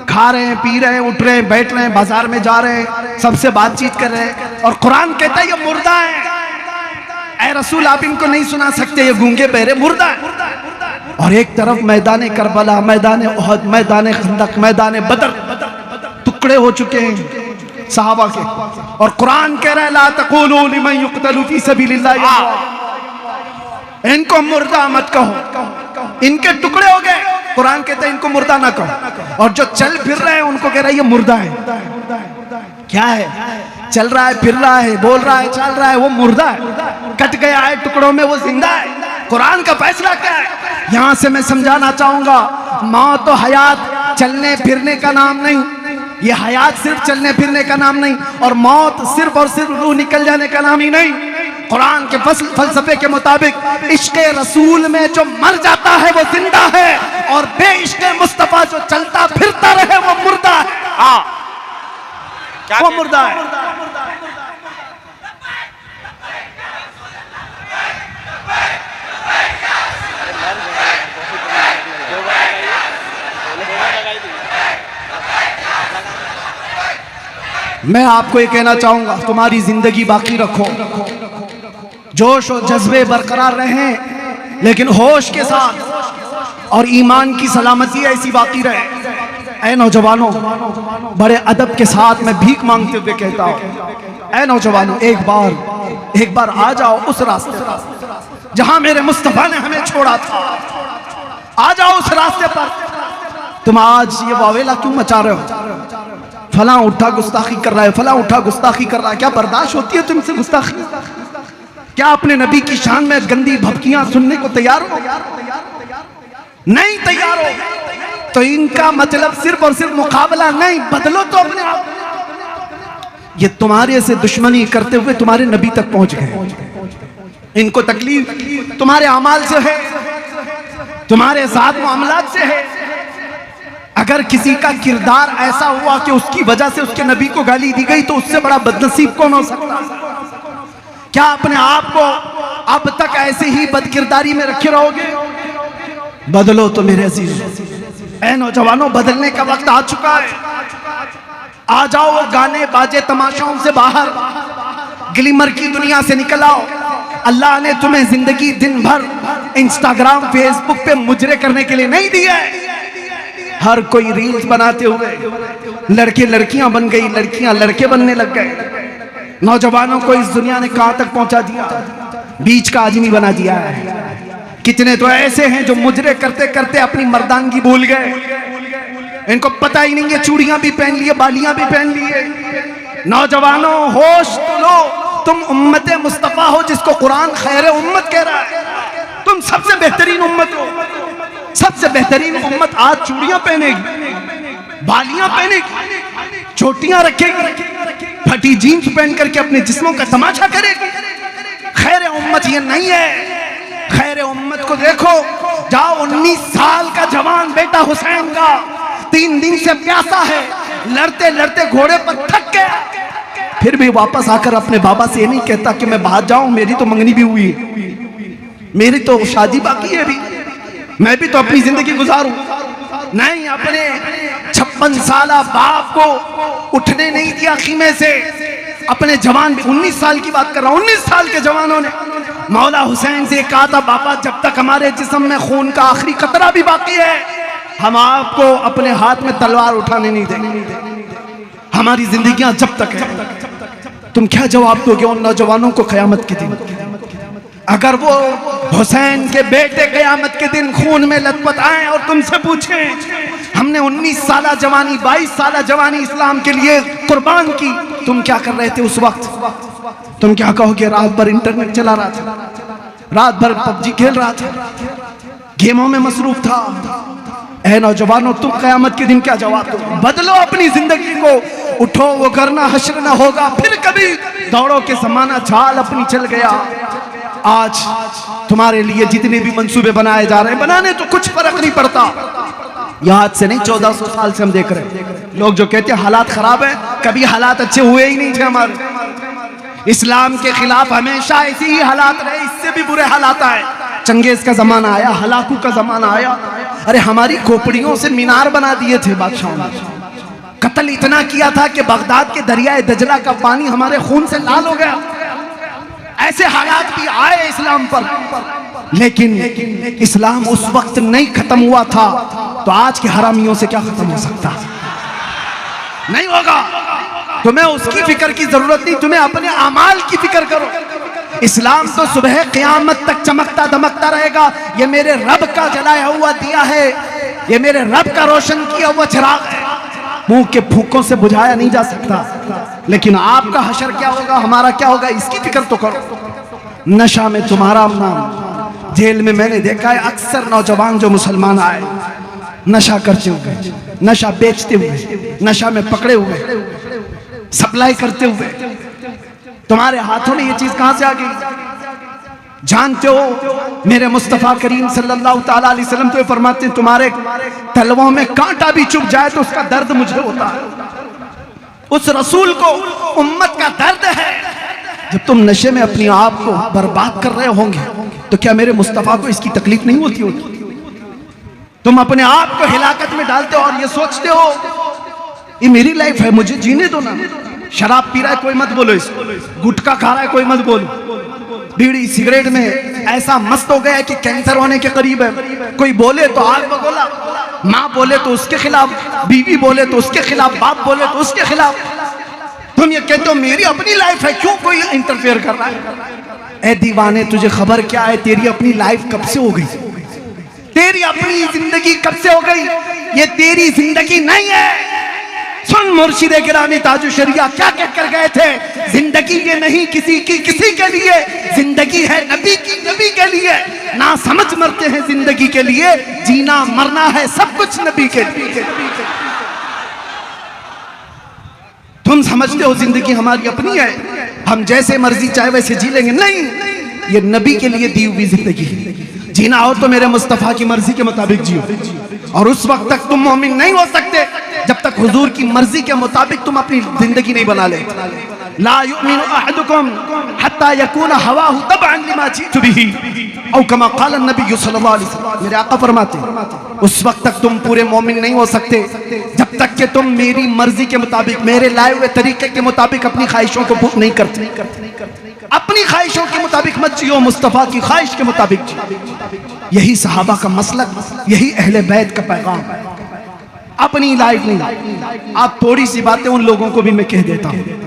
खा रहे हैं, पी रहे हैं, उठ रहे हैं, बैठ रहे हैं, बाजार में जा रहे हैं, सबसे बातचीत कर रहे हैं, और कुरान कहता है ये मुर्दा है। ऐ रसूल आप इनको नहीं सुना सकते, ये गूंगे बहरे मुर्दा है। और एक तरफ मैदान करबला, मैदान उहद, मैदान खंदक, मैदान बदर, टुकड़े हो चुके हैं सहाबा के, और कुरान कह रहा है ला तक़ूलू लिमन युक़तलु फी सबीलिल्लाह, इनको मुर्दा मत कहो, इनके टुकड़े हो गए। कुरान कहता है इनको मुर्दा ना कहो। और जो चल फिर रहे हैं उनको कह रहा है ये मुर्दा है। क्या है? चल रहा है, फिर रहा है, बोल रहा है, चल रहा है, वो मुर्दा है। कट गया है टुकड़ों में, वो जिंदा है। कुरान का फैसला क्या है? यहां से मैं समझाना चाहूंगा, मौत तो हयात चलने फिरने का नाम नहीं। ये हयात सिर्फ चलने फिरने का नाम नहीं, और मौत सिर्फ और सिर्फ रूह निकल जाने का नाम ही नहीं। कुरान के फलसफे के मुताबिक इश्क़े रसूल में जो मर जाता है वो जिंदा है, और बेइश्क़े मुस्तफा जो चलता फिरता रहे वो मुर्दा है। वो मुर्दा है। मैं आपको ये कहना चाहूंगा, तुम्हारी जिंदगी बाकी रखो, जोश और जज्बे बरकरार रहें, लेकिन होश के साथ, और ईमान की सलामती ऐसी बाकी रहे। ऐ नौजवानों, बड़े अदब के साथ मैं भीख मांगते हुए कहता हूँ, ऐ नौजवानों, एक बार आ जाओ उस रास्ते पर जहां मेरे मुस्तफा ने हमें छोड़ा था। आ जाओ उस रास्ते पर। तुम आज ये वावेला क्यों मचा रहे हो? फला उठा गुस्ताखी कर रहा है, फला उठा गुस्ताखी कर रहा है। क्या बर्दाश्त होती है तुमसे गुस्ताखी? क्या अपने नबी की शान में गंदी भपकियां सुनने को तैयार हो? नहीं तैयार हो तो इनका मतलब सिर्फ और सिर्फ मुकाबला नहीं, बदलो तो अपने आप। ये तुम्हारे से दुश्मनी करते हुए तुम्हारे नबी तक पहुंच गए। इनको तकलीफ तुम्हारे अमाल से है, तुम्हारे साथ मामलात से है। अगर किसी का किरदार ऐसा हुआ कि उसकी वजह से उसके नबी को गाली दी गई तो उससे बड़ा बदनसीब कौन हो सकता? क्या अपने आप को अब तक ऐसे ही बदकिरदारी में रखे रहोगे? बदलो तो मेरे अजीज। ऐ नौजवानों, बदलने का वक्त आ चुका है। आ जाओ वो गाने बाजे तमाशाओं से बाहर, ग्लिमर की दुनिया से निकल आओ। अल्लाह ने तुम्हें जिंदगी दिन भर इंस्टाग्राम फेसबुक पे मुजरे करने के लिए नहीं दिया है। हर कोई रील्स बनाते हुए लड़के लड़कियां बन गई, लड़कियां लड़के बनने लग गए। नौजवानों को इस दुनिया ने कहां तक पहुंचा दिया, बीच का आदमी बना दिया है। कितने तो ऐसे हैं जो मुजरे करते करते अपनी मर्दानगी भूल गए। इनको पता ही नहीं है, चूड़ियां भी पहन लिए, बालियां भी पहन लिए। नौजवानों, होश तो लो, तुम उम्मत मुस्तफा हो जिसको कुरान खैर उम्मत कह रहा है। तुम सबसे बेहतरीन उम्मत हो। सबसे बेहतरीन उम्मत आज चूड़ियां पहनेगी, बालियां पहनेगी, चोटियां रखेगी, फटी जीन्स पहन करके अपने जिस्मों का तमाशा करेगी। खैर उम्मत ये नहीं है। खैर उम्मत को देखो, जाओ 19 साल का जवान बेटा हुसैन का 3 दिन से प्यासा है, लड़ते लड़ते घोड़े पर थक गया, फिर भी वापस आकर अपने बाबा से ये नहीं कहता कि मैं बाहर जाऊं, मेरी तो मंगनी भी हुई है, मेरी तो शादी बाकी है, भी मैं भी तो अपनी जिंदगी गुजारूं। नहीं, अपने 56 साल बाप को उठने नहीं दिया खीमे से। अपने जवान, 19 साल की बात कर रहा हूं, 19 साल के जवानों ने मौला हुसैन से कहा था, बाबा जब तक हमारे जिस्म में खून का आखिरी कतरा भी बाकी है, हम आपको अपने हाथ में तलवार उठाने नहीं देंगे। हमारी जिंदगियां जब तक है। तुम क्या जवाब दोगे उन नौजवानों को क़यामत के दिन? अगर वो हुसैन के बेटे क़यामत के दिन खून में लथपथ आए और तुमसे पूछें, हमने 19 साल जवानी, 22 साल जवानी इस्लाम के लिए कुर्बान की, तुम क्या कर रहे थे उस वक्त? तुम क्या कहोगे? रात भर इंटरनेट चला रहा था, रात भर पबजी खेल रहा था, गेमों में मसरूफ था। ऐ नौजवानों, तुम क़यामत के दिन क्या जवाब दो? बदलो अपनी जिंदगी को, उठो, वो करना हश्र ना होगा फिर कभी। दौड़ो के ज़माना चाल अपनी चल गया। आज तुम्हारे लिए जितने भी मंसूबे बनाए जा रहे हैं, बनाने तो कुछ फर्क नहीं पड़ता। यह आज से नहीं, 1400 साल से हम देख रहे हैं। लोग जो कहते हैं हालात खराब है, कभी हालात अच्छे हुए ही नहीं थे हमारे। इस्लाम के खिलाफ हमेशा ऐसे ही हालात रहे, इससे भी बुरे हालात आए। चंगेज का जमाना आया, हलाकू का जमाना आया। अरे हमारी खोपड़ियों से मीनार बना दिए थे बादशाहों ने। कत्ल इतना किया था कि बगदाद के दरियाए दजला का पानी हमारे खून से लाल हो गया। ऐसे हालात भी आए इस्लाम पर, लेकिन इस्लाम उस वक्त नहीं खत्म हुआ था, तो आज के हरामियों से क्या खत्म हो सकता? नहीं होगा। तुम्हें उसकी फिक्र की जरूरत नहीं, तुम्हें अपने अमाल की फिक्र करो। इस्लाम तो सुबह क़यामत तक चमकता दमकता रहेगा। ये मेरे रब का जलाया हुआ दिया है, ये मेरे रब का रोशन किया हुआ चिराग है। मुंह के फूकों से बुझाया नहीं जा सकता। लेकिन आपका हशर क्या होगा, हमारा क्या होगा, इसकी फिक्र तो करो। नशा में तुम्हारा नाम। जेल में मैंने देखा है अक्सर नौजवान जो मुसलमान आए, नशा करते हुए, नशा बेचते हुए, नशा में पकड़े हुए, सप्लाई करते हुए। तुम्हारे हाथों में ये चीज कहां से आ गई? जानते हो मेरे मुस्तफा करीम सल्लल्लाहु ताला अलैहि वसल्लम तो फरमाते हैं, तुम्हारे तलवों में कांटा भी चुभ जाए तो उसका दर्द मुझे होता है। उस रसूल को उम्मत का दर्द है। जब तुम नशे में अपने आप को बर्बाद कर रहे होंगे तो क्या मेरे मुस्तफा को इसकी तकलीफ नहीं होती होगी? तुम अपने आप को हिलाकत में डालते हो और ये सोचते हो ये मेरी लाइफ है, मुझे जीने दो ना। शराब पी रहा है कोई मत बोलो इसको, गुटखा खा रहा है कोई मत बोलो, बीड़ी सिगरेट में ऐसा मस्त हो गया है कि कैंसर होने के करीब है। कोई बोले तो आग बगोला, माँ बोले तो उसके खिलाफ, बीवी बोले तो उसके खिलाफ, बाप बोले तो उसके खिलाफ। तुम ये कहते हो मेरी अपनी लाइफ है, क्यों कोई इंटरफेयर कर रहा है? ए दीवाने, तुझे खबर क्या है तेरी अपनी लाइफ कब से हो गई? तेरी अपनी जिंदगी कब से हो गई? ये तेरी जिंदगी नहीं है। सुन मुर्शिद गिरामी ताजु शरिया क्या कहकर गए थे? जिंदगी ये नहीं किसी की किसी के लिए, जिंदगी है नबी की नबी के लिए। ना समझ मरते हैं जिंदगी के लिए, जीना मरना है सब कुछ नबी के लिए। तुम समझते हो जिंदगी हमारी अपनी है, हम जैसे मर्जी चाहे वैसे जी लेंगे। नहीं, ये नबी के लिए दी हुई जिंदगी है। जीना हो तो मेरे मुस्तफ़ा की मर्जी के मुताबिक जियो, और उस वक्त तक तुम मोमिन नहीं हो सकते जब तक हुजूर की मर्जी के मुताबिक तुम अपनी जिंदगी नहीं बना ले। ला युमिनु अहदुकुम हत्ता यकून हवाहु तबअन लिमा जीतु बिही औ कमा क़ाल नबी सल्लल्लाहु अलैहि वसल्लम। मेरे आका फरमाते हैं उस वक्त तक तुम पूरे मोमिन नहीं हो सकते जब तक कि तुम मेरी मर्जी के मुताबिक, मेरे लाए हुए तरीके के मुताबिक अपनी ख्वाहिशों को पूर्ण नहीं करते। अपनी ख्वाहिशों के मुताबिक मत जियो, मुस्तफ़ा की ख्वाहिश के मुताबिक जियो। यही सहाबा का मसलक, यही अहले बैत का पैगाम। अपनी लाइफ नहीं। आप थोड़ी सी बातें उन लोगों को भी मैं कह देता हूँ।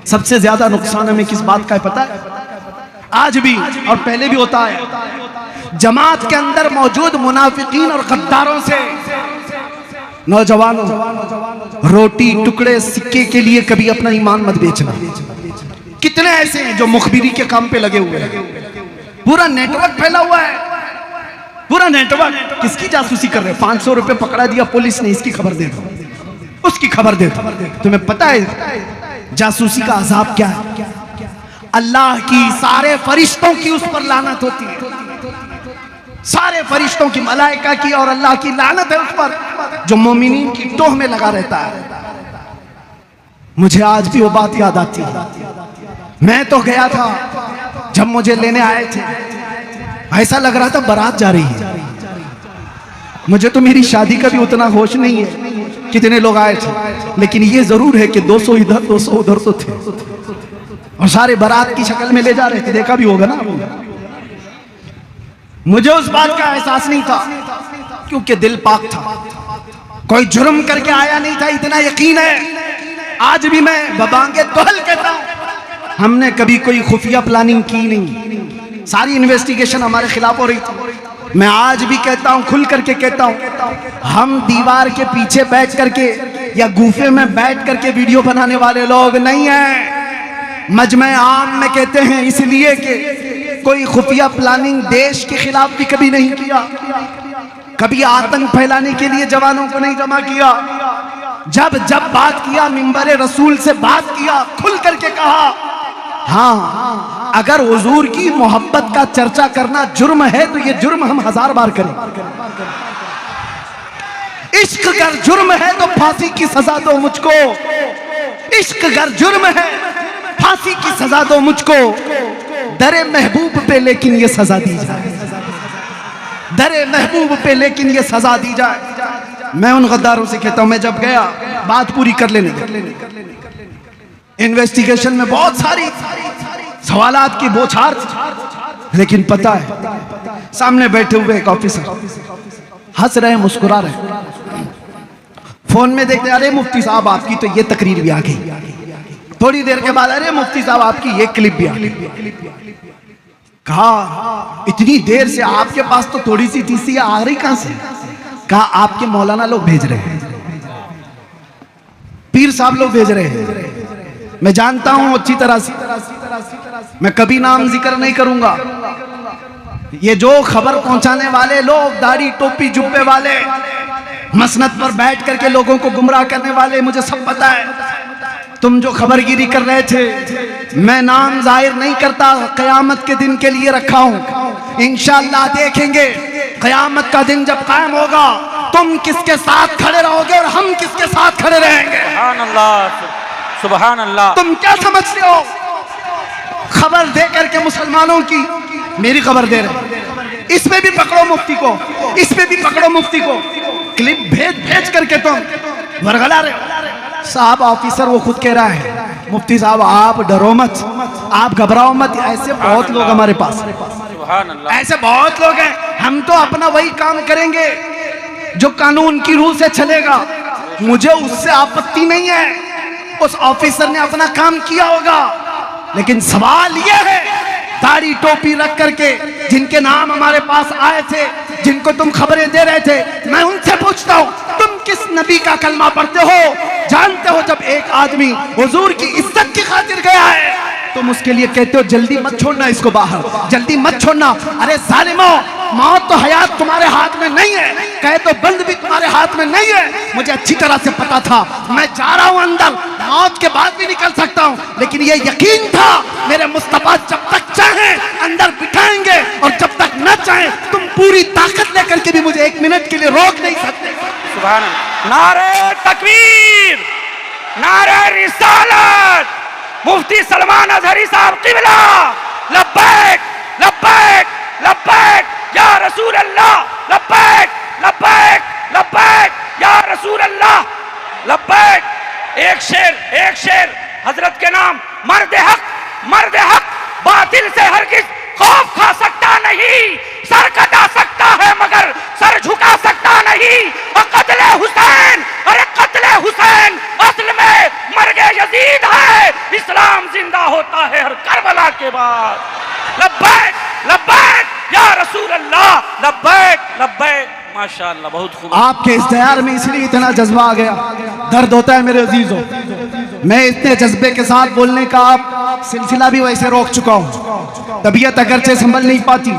सबसे ज्यादा नुकसान हमें किस बात का है पता है? आज भी और पहले भी होता है, जमात के अंदर मौजूद मुनाफिकीन और गद्दारों से नौजवानों, रोटी टुकड़े सिक्के के लिए कभी अपना ईमान मत बेचना। कितने ऐसे हैं जो मुखबिरी के काम पे लगे हुए हैं, पूरा नेटवर्क फैला हुआ है, पूरा नेटवर्क। किसकी जासूसी कर रहे हैं? 500 रुपए पकड़ा दिया पुलिस ने, इसकी खबर दे दो, उसकी खबर दे दो। तुम्हें पता है जासूसी का अजाब क्या है? अल्लाह की सारे फरिश्तों की उस पर लानत होती है, सारे फरिश्तों की, मलाइका की और अल्लाह की लानत है उस पर जो मोमिनीन की टोह में लगा रहता है। मुझे आज भी वो बात याद आती है। मैं तो गया था, जब मुझे लेने आए थे ऐसा लग रहा था बारात जा रही है। मुझे तो मेरी शादी का भी उतना होश नहीं है कितने लोग आए थे, लेकिन ये जरूर है कि 200 इधर 200 उधर तो थे, और सारे बारात की शक्ल में ले जा रहे थे। देखा भी होगा ना। मुझे उस बात का एहसास नहीं था क्योंकि दिल पाक था, कोई जुर्म करके आया नहीं था, इतना यकीन है। आज भी मैं बबांगे तोहल कहता हूं, हमने कभी कोई खुफिया प्लानिंग की नहीं, सारी इन्वेस्टिगेशन हमारे खिलाफ हो रही थी। मैं आज भी कहता हूं, खुल करके कहता हूं, हम दीवार के पीछे बैठ करके या गुफे में बैठ करके वीडियो बनाने वाले लोग नहीं हैं। मजमे आम में कहते हैं इसलिए कि कोई खुफिया प्लानिंग देश के खिलाफ भी कभी नहीं किया, कभी आतंक फैलाने के लिए जवानों को नहीं जमा किया। जब जब बात किया, मिंबरे रसूल से बात किया, खुल करके कहा, हाँ अगर हुजूर की मोहब्बत का चर्चा करना जुर्म है तो ये जुर्म हम 1000 बार करें। इश्क अगर जुर्म है तो फांसी की सजा दो मुझको, इश्क अगर जुर्म है फांसी की सजा दो मुझको। दरे महबूब पे लेकिन ये सजा दी जाए, दरे महबूब पे लेकिन ये सजा दी जाए। मैं उन गद्दारों से कहता हूं, मैं जब गया बात पूरी कर लेने दे। इन्वेस्टिगेशन में बहुत सारी सवालात की बौछार, लेकिन पता है सामने बैठे हुए एक ऑफिसर हंस रहे, मुस्कुरा रहे, फोन में देखते, अरे मुफ्ती साहब आपकी तो ये तकरीर भी आ गई। थोड़ी देर के बाद, अरे मुफ्ती साहब आपकी ये क्लिप भी आ गई। कहा इतनी देर से आपके पास तो थोड़ी सी तीसरी आ रही कहां से? कहा आपके मौलाना लोग भेज रहे हैं, पीर साहब लोग भेज रहे हैं। मैं जानता हूं अच्छी तरह से, मैं कभी नाम जिक्र नहीं करूंगा। ये जो खबर पहुंचाने वाले लोग, दाढ़ी टोपी जुब्बे वाले, मसनद पर बैठ करके लोगों को गुमराह करने वाले, मुझे सब पता है। तुम जो खबरगिरी कर रहे थे, मैं नाम जाहिर नहीं करता, कयामत के दिन के लिए रखा हूं। इंशाअल्लाह देखेंगे कयामत का दिन जब कायम होगा, तुम किसके साथ खड़े रहोगे और हम किसके साथ खड़े रहेंगे। सुभान अल्लाह, सुभान अल्लाह। तुम क्या समझते हो? खबर दे करके मुसलमानों की, मेरी खबर दे रहे, इसमें भी पकड़ो मुफ्ती को, इसमें भी पकड़ो मुफ्ती को, क्लिप भेज भेज करके तुम वरगला रहे। साहब ऑफिसर वो खुद कह रहा है, मुफ्ती साहब आप डरो मत, आप घबराओ मत। ऐसे बहुत लोग हमारे पास, ऐसे बहुत लोग हैं। हम तो अपना वही काम करेंगे जो कानून की रूह से चलेगा, मुझे उससे आपत्ति नहीं है। उस ऑफिसर ने अपना काम किया होगा, लेकिन सवाल यह है, दाढ़ी टोपी रख करके जिनके नाम हमारे पास आए थे, जिनको तुम खबरें दे रहे थे, मैं उनसे पूछता हूं, तुम किस नबी का कलमा पढ़ते हो? जानते हो जब एक आदमी हुजूर की इज्जत की खातिर गया है, तुम उसके लिए कहते हो जल्दी मत छोड़ना इसको बाहर, जल्दी मत छोड़ना। अरे जालिमो, मौत तो हयात तुम्हारे हाथ में नहीं है, कहे तो बंद भी तुम्हारे हाथ में नहीं है। मुझे अच्छी तरह से पता था, मैं जा रहा हूं अंदर, मौत के बाद भी निकल सकता हूँ, लेकिन ये यकीन था मेरे मुस्तफा जब तक चाहे अंदर बिठाएंगे और जब तक न चाहे तुम पूरी ताकत लेकर के भी मुझे एक मिनट के लिए रोक नहीं सकते। सुभान अल्लाह। नारे तकबीर, नारे रिसालत, मुफ्ती सलमान अजहरी साहब क़िबला, लब्बैक लब्बैक लब्बैक या रसूल अल्लाह, लब्बैक लब्बैक लब्बैक या रसूल अल्लाह, लब्बैक। एक शेर हजरत के नाम, मर्द हक बातिल से हरगिज खौफ खा सकता नहीं, सर कटा सकता है मगर सर झुका सकता नहीं। और कत्ले हुसैन, अरे कत्ले हुसैन असल में मर्गे यजीद है, इस्लाम जिंदा होता है हर करबला के बाद। लब्बैक लब्बैक या रसूल अल्लाह, लब्बैक लब्बैक। माशाअल्लाह, बहुत खूब। आपके इस तैयार में इसलिए इतना जज्बा आ गया, दर्द होता है मेरे अजीजों। मैं इतने जज्बे के साथ बोलने का आप सिलसिला भी वैसे रोक चुका हूँ। तबीयत अगरचे संभल नहीं पाती,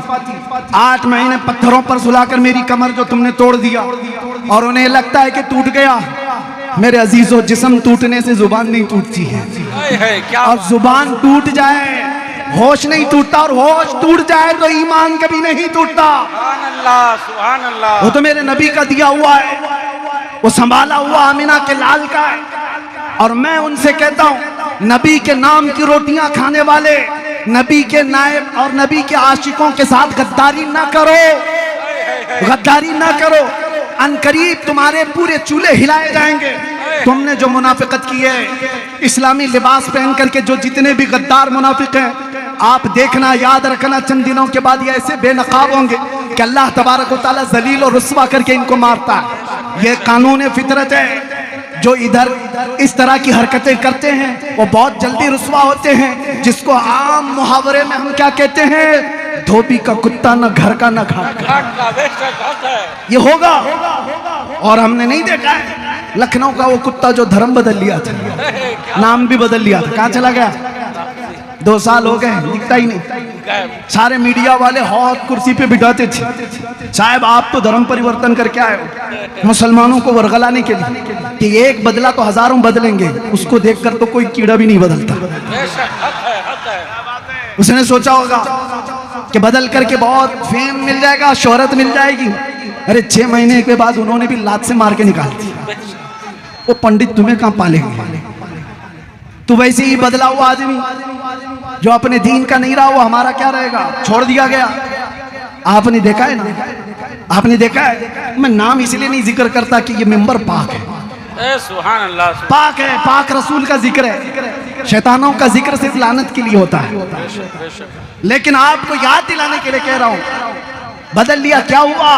8 महीने पत्थरों पर सुलाकर मेरी कमर जो तुमने तोड़ दिया और उन्हें लगता है कि टूट गया। मेरे अजीजों, जिस्म टूटने से जुबान नहीं टूटती है, और जुबान टूट जाए होश नहीं टूटता, और होश टूट जाए तो ईमान कभी नहीं टूटता। सुभान अल्लाह, सुभान अल्लाह। वो तो मेरे नबी का दिया हुआ है, वो संभाला हुआ आमिना के लाल का है। और मैं उनसे कहता हूँ, नबी के नाम की रोटियां खाने वाले, नबी के नायब और नबी के आशिकों के साथ गद्दारी ना करो, गद्दारी ना करो। अनकरीब तुम्हारे पूरे चूल्हे हिलाए जाएंगे। तुमने जो मुनाफिकत की है, इस्लामी लिबास पहन करके जो जितने भी गद्दार मुनाफिक हैं, आप देखना, याद रखना, चंद दिनों के बाद ये ऐसे बेनकाब होंगे कि अल्लाह तबारक व तआला जलील और रुस्वा करके इनको मारता है। ये कानून फितरत है। जो इधर इस तरह की हरकतें करते हैं वो बहुत जल्दी रुस्वा होते हैं, जिसको आम मुहावरे में हम क्या कहते हैं, धोबी का कुत्ता न घर का न घाट का। ये होगा। और हमने नहीं देखा है लखनऊ का वो कुत्ता जो धर्म बदल लिया था, नाम भी बदल लिया था, कहाँ चला गया? 2 साल हो गए, दिखता ही नहीं। सारे मीडिया वाले हौत कुर्सी पे बिठाते थे, साहब आप तो धर्म परिवर्तन करके आए हो मुसलमानों को वरगलाने के लिए, कि एक बदला तो हजारों बदलेंगे। उसको देखकर तो कोई कीड़ा भी नहीं बदलता। उसने सोचा होगा कि बदल करके बहुत फेम मिल जाएगा, शोहरत मिल जाएगी। अरे 6 महीने के बाद उन्होंने भी लात से मार के निकाल दी। वो पंडित तुम्हें कहां पालेंगे? तो वैसे ही बदला हुआ आदमी जो अपने दीन का नहीं रहा, वो हमारा क्या रहेगा? छोड़ दिया गया। आपने देखा है ना, आपने देखा है। मैं नाम इसलिए नहीं जिक्र करता कि ये मिंबर पाक है, सुभान अल्लाह, पाक है, पाक रसूल का जिक्र है। शैतानों का जिक्र सिर्फ लानत के लिए होता है। लेकिन आपको याद दिलाने के लिए कह रहा हूं, बदल लिया, क्या हुआ?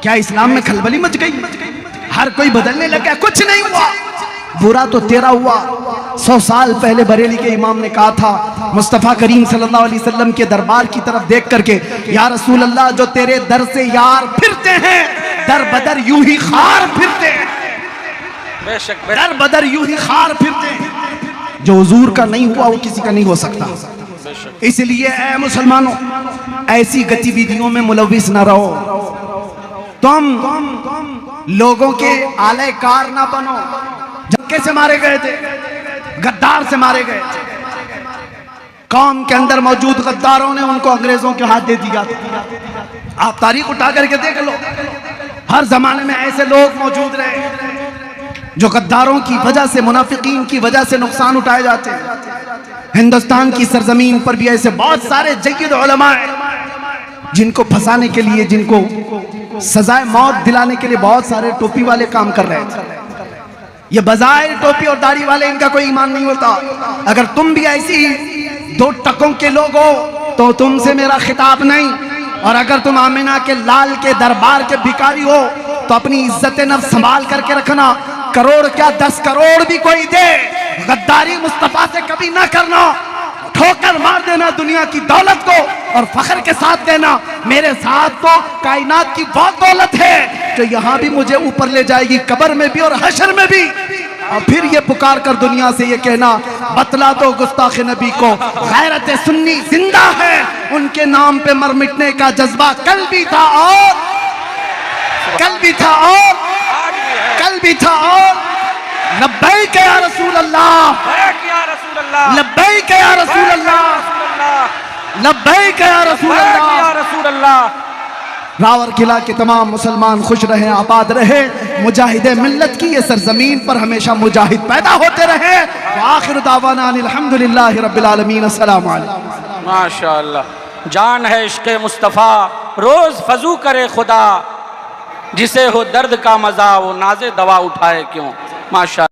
क्या इस्लाम में खलबली मच गई? हर कोई बदलने लगा? कुछ नहीं हुआ। बुरा तो तेरा हुआ। 100 साल पहले बरेली के इमाम ने कहा था, मुस्तफ़ा करीम सल्लल्लाहु अलैहि वसल्लम के दरबार की तरफ देख करके, या रसूल अल्लाह, जो तेरे दर से यार फिरते हैं, दर बदर यूं ही खार फिरते हैं। बेशक दर बदर यूं ही खार फिरते हैं। जो हुजूर का नहीं हुआ वो किसी का नहीं हो सकता। इसलिए ऐ मुसलमानों, ऐसी गतिविधियों में मुलविस न रहो। तुम लोगों के आलेकार ना बनो। झटके से मारे गए थे, गद्दार से मारे गए थे। कौम के अंदर मौजूद गद्दारों ने उनको अंग्रेजों के हाथ दे दिया था। आप तारीख उठा करके देख लो, हर जमाने में ऐसे लोग मौजूद रहे जो गद्दारों की वजह से, मुनाफिकीन की वजह से नुकसान उठाए जाते हैं। हिंदुस्तान की सरजमीन पर भी ऐसे बहुत सारे जय्यद उलमा हैं जिनको फंसाने के लिए, जिनको सजाए मौत दिलाने के लिए बहुत सारे टोपी वाले काम कर रहे थे। ये बजाय टोपी और दाढ़ी वाले, इनका कोई ईमान नहीं होता। अगर तुम भी ऐसी 2 टकों के लोग हो तो तुमसे मेरा खिताब नहीं। और अगर तुम आमिना के लाल के दरबार के भिखारी हो तो अपनी इज्जत नफ्स संभाल करके रखना। करोड़ क्या 10 करोड़ भी कोई दे, गद्दारी मुस्तफा से कभी ना करना। ठोकर मार देना दुनिया की दौलत को और फख्र के साथ कहना, मेरे साथ तो कायनात की बहुत दौलत है जो यहाँ भी मुझे ऊपर ले जाएगी, कब्र में भी और हशर में भी। और फिर ये पुकार कर दुनिया से ये कहना, बतला दो गुस्ताख नबी को, गैरत सुन्नी जिंदा है, उनके नाम पे मर मिटने का जज्बा कल भी था और कल भी था और कल भी था और लब्बैक या रसूल अल्लाह, लब्बैक या रसूल अल्लाह, लब्बैक या रसूल अल्लाह, लब्बैक या रसूल अल्लाह। या रसूल अल्लाह। रावरकिला के तमाम मुसलमान खुश रहे, आबाद रहे। मुजाहिदे मिल्लत की ये सरजमीन पर हमेशा मुजाहिद पैदा होते रहे। आखिर दावाना अल्हम्दुलिल्लाहि रब्बिल आलमीन। अस्सलाम वालेकुम। माशाअल्लाह। जान है इश्क़ मुस्तफ़ा, रोज़ फजू करे खुदा, जिसे हो दर्द का मज़ा वो नाज़े दवा उठाए क्यों। माशा